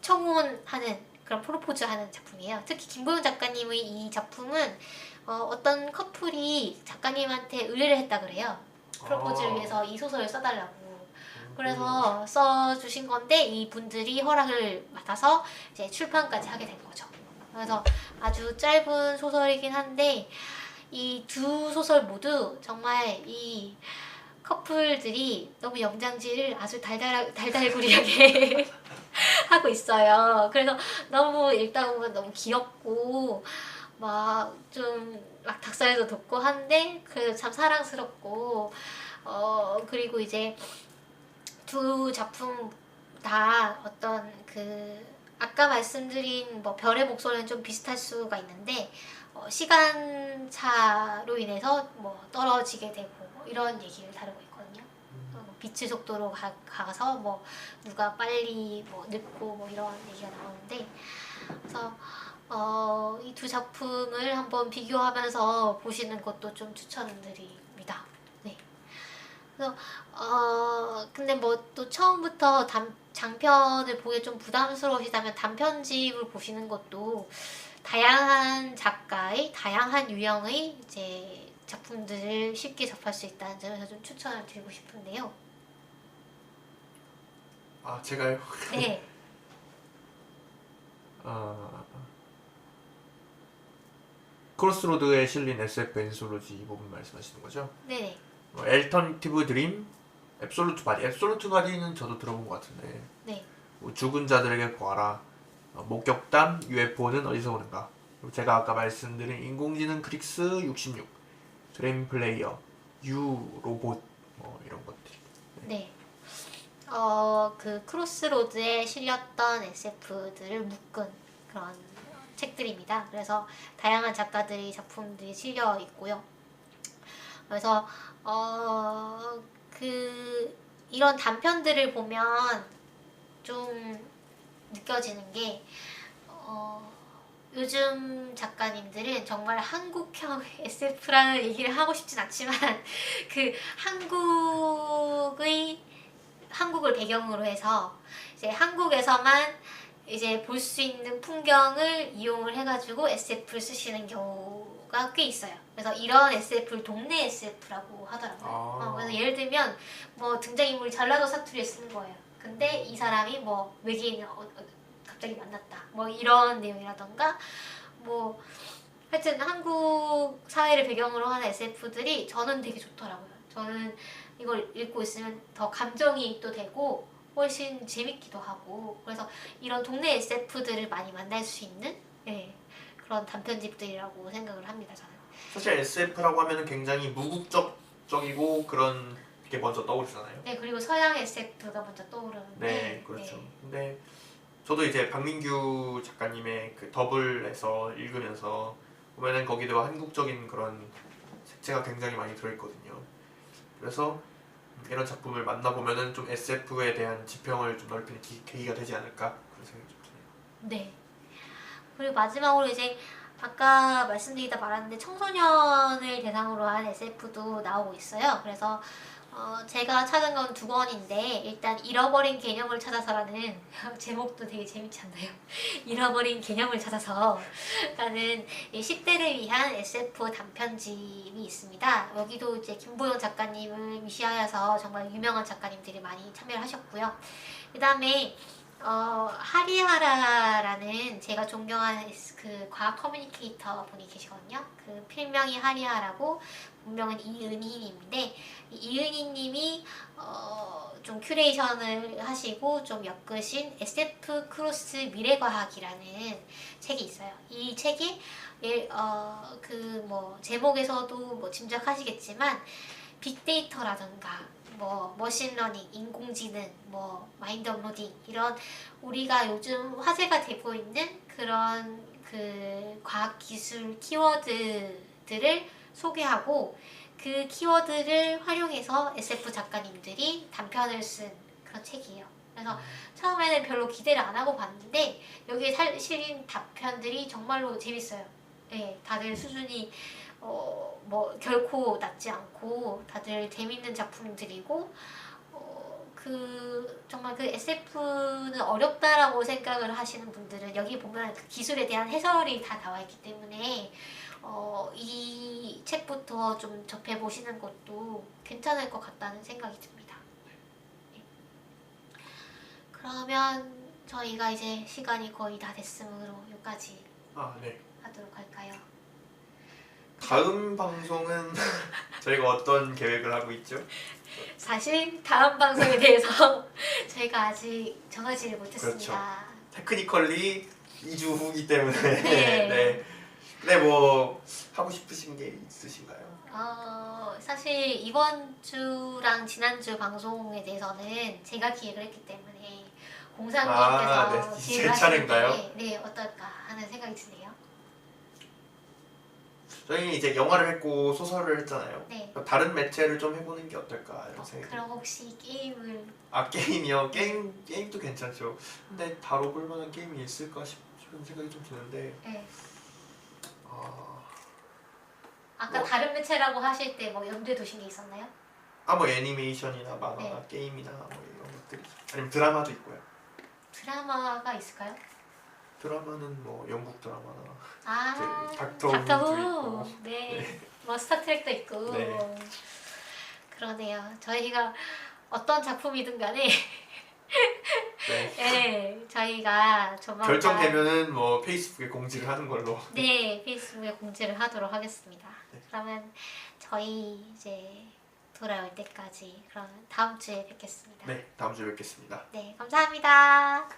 청혼하는 그런 프로포즈하는 작품이에요. 특히 김보영 작가님의 이 작품은 어떤 커플이 작가님한테 의뢰를 했다 그래요. 프로포즈를 위해서 이 소설을 써달라고. 그래서 써주신 건데 이 분들이 허락을 받아서 이제 출판까지 하게 된 거죠. 그래서 아주 짧은 소설이긴 한데 이 두 소설 모두 정말 이 커플들이 너무 영장질을 아주 달달구리하게 하고 있어요. 그래서 너무 읽다 보면 너무 귀엽고 막 좀 막 닭살도 돋고 한데 그래도 참 사랑스럽고 그리고 이제 두 작품 다 어떤 그 아까 말씀드린 뭐 별의 목소리는 좀 비슷할 수가 있는데 시간차로 인해서 뭐 떨어지게 되고 뭐 이런 얘기를 다루고 있거든요. 빛의 속도로 가서 뭐 누가 빨리 뭐 늦고 뭐 이런 얘기가 나오는데 그래서 이 두 작품을 한번 비교하면서 보시는 것도 좀 추천드립니다. 네. 그래서 근데 뭐 또 처음부터 장편을 보기 좀 부담스러우시다면 단편집을 보시는 것도 다양한 작가의 다양한 유형의 이제 작품들을 쉽게 접할 수 있다는 점에서 좀 추천을 드리고 싶은데요. 아 제가요? 네, 크로스로드에 실린 SF 엔솔로지 이 부분 말씀하시는 거죠? 네네, 엘터너티브 드림, 앱솔루트 바디는 저도 들어본 것 같은데 네, 죽은 자들에게 구하라, 목격담, UFO는 어디서 오는가, 그리고 제가 아까 말씀드린 인공지능 크릭스 66, 드림 플레이어, 유 로봇 뭐 이런 것들. 네. 그 크로스로드에 실렸던 SF들을 묶은 그런 책들입니다. 그래서 다양한 작가들의 작품들이 실려 있고요. 그래서 이런 단편들을 보면 좀 느껴지는 게 요즘 작가님들은 정말 한국형 SF라는 얘기를 하고 싶진 않지만 그 한국을 배경으로 해서 이제 한국에서만 이제 볼 수 있는 풍경을 이용을 해가지고 SF를 쓰시는 경우가 꽤 있어요. 그래서 이런 SF를 동네 SF라고 하더라고요. 그래서 예를 들면 뭐 등장인물이 전라도 사투리를 쓰는 거예요. 근데 이 사람이 뭐 외계인을 갑자기 만났다. 뭐 이런 내용이라던가 뭐 하여튼 한국 사회를 배경으로 하는 SF들이 저는 되게 좋더라고요. 저는 이걸 읽고 있으면 더 감정이입 도 되고 훨씬 재밌기도 하고 그래서 이런 동네 SF들을 많이 만날 수 있는 그런 단편집들이라고 생각을 합니다. 저는. 사실 SF라고 하면 굉장히 무국적이고 그런 게 먼저 떠오르잖아요. 네, 그리고 서양 SF가 먼저 떠오르는데. 네, 그렇죠. 근데 저도 이제 박민규 작가님의 그 더블에서 읽으면서 보면은 거기도 한국적인 그런 색채가 굉장히 많이 들어있거든요. 그래서 이런 작품을 만나보면은 좀 SF에 대한 지평을 좀 넓히는 계기가 되지 않을까 그런 생각이 좀 드네요. 네. 그리고 마지막으로 이제 아까 말씀드리다 말았는데 청소년을 대상으로 한 SF도 나오고 있어요. 그래서 제가 찾은 건 2권인데 일단 잃어버린 개념을 찾아서라는 제목도 되게 재밌지 않나요? 잃어버린 개념을 찾아서 라는 10대를 위한 SF 단편집이 있습니다. 여기도 이제 김보영 작가님을 위시하여서 정말 유명한 작가님들이 많이 참여를 하셨고요. 그 다음에 하리하라라는 제가 존경하는 그 과학 커뮤니케이터 분이 계시거든요. 그 필명이 하리하라고 본명은 이은희님인데 이은희님이 좀 큐레이션을 하시고 좀 엮으신 SF 크로스 미래과학이라는 책이 있어요. 이 책이 그 뭐 제목에서도 뭐 짐작하시겠지만 빅데이터라든가 뭐 머신러닝, 인공지능, 뭐 마인드 업로딩 이런 우리가 요즘 화제가 되고 있는 그런 그 과학기술 키워드들을 소개하고 그 키워드를 활용해서 SF 작가님들이 단편을 쓴 그런 책이에요. 그래서 처음에는 별로 기대를 안 하고 봤는데 여기에 실린 단편들이 정말로 재밌어요. 네, 다들 수준이 뭐 결코 낮지 않고 다들 재밌는 작품들이고 그 정말 그 SF는 어렵다라고 생각을 하시는 분들은 여기 보면 그 기술에 대한 해설이 다 나와 있기 때문에 이 책부터 좀 접해 보시는 것도 괜찮을 것 같다는 생각이 듭니다. 네. 그러면 저희가 이제 시간이 거의 다 됐으므로 여기까지 네. 하도록 할까요? 다음 방송은 저희가 어떤 계획을 하고 있죠? 사실 다음 방송에 대해서 저희가 아직 정하지를 못했습니다. 테크니컬리 2주 후기 때문에 네. 네. 근데 뭐 하고 싶으신 게 있으신가요? 사실 이번 주랑 지난주 방송에 대해서는 제가 기획을 했기 때문에 공사님께서 네. 기획을 제 차례인가요? 하시는데 네, 어떨까 하는 생각이 드네요. 저희 이제 영화를 했고 소설을 했잖아요. 네. 다른 매체를 좀 해보는 게 어떨까 이런 생각이. 그럼 혹시 게임을 게임이요? 게임도 괜찮죠. 근데 다뤄볼 만한 게임이 있을까 싶은 생각이 좀 드는데. 네. 아까 뭐, 다른 매체라고 하실 때 뭐 염두에 두신 게 있었나요? 뭐 애니메이션이나 만화나 네. 게임이나 뭐 이런 것들이 아니면 드라마도 있고요. 드라마가 있을까요? 드라마는 뭐 영국 드라마나 닥터 닥터 후. 후도 있고. 네. 뭐 스타트랙도 있고. 네. 그러네요. 저희가 어떤 작품이든 간에 네. 네, 저희가 조만간 결정되면은 뭐 페이스북에 공지를 하는 걸로. 네, 페이스북에 공지를 하도록 하겠습니다. 네. 그러면 저희 이제 돌아올 때까지 그럼 다음 주에 뵙겠습니다. 네, 다음 주에 뵙겠습니다. 네, 감사합니다.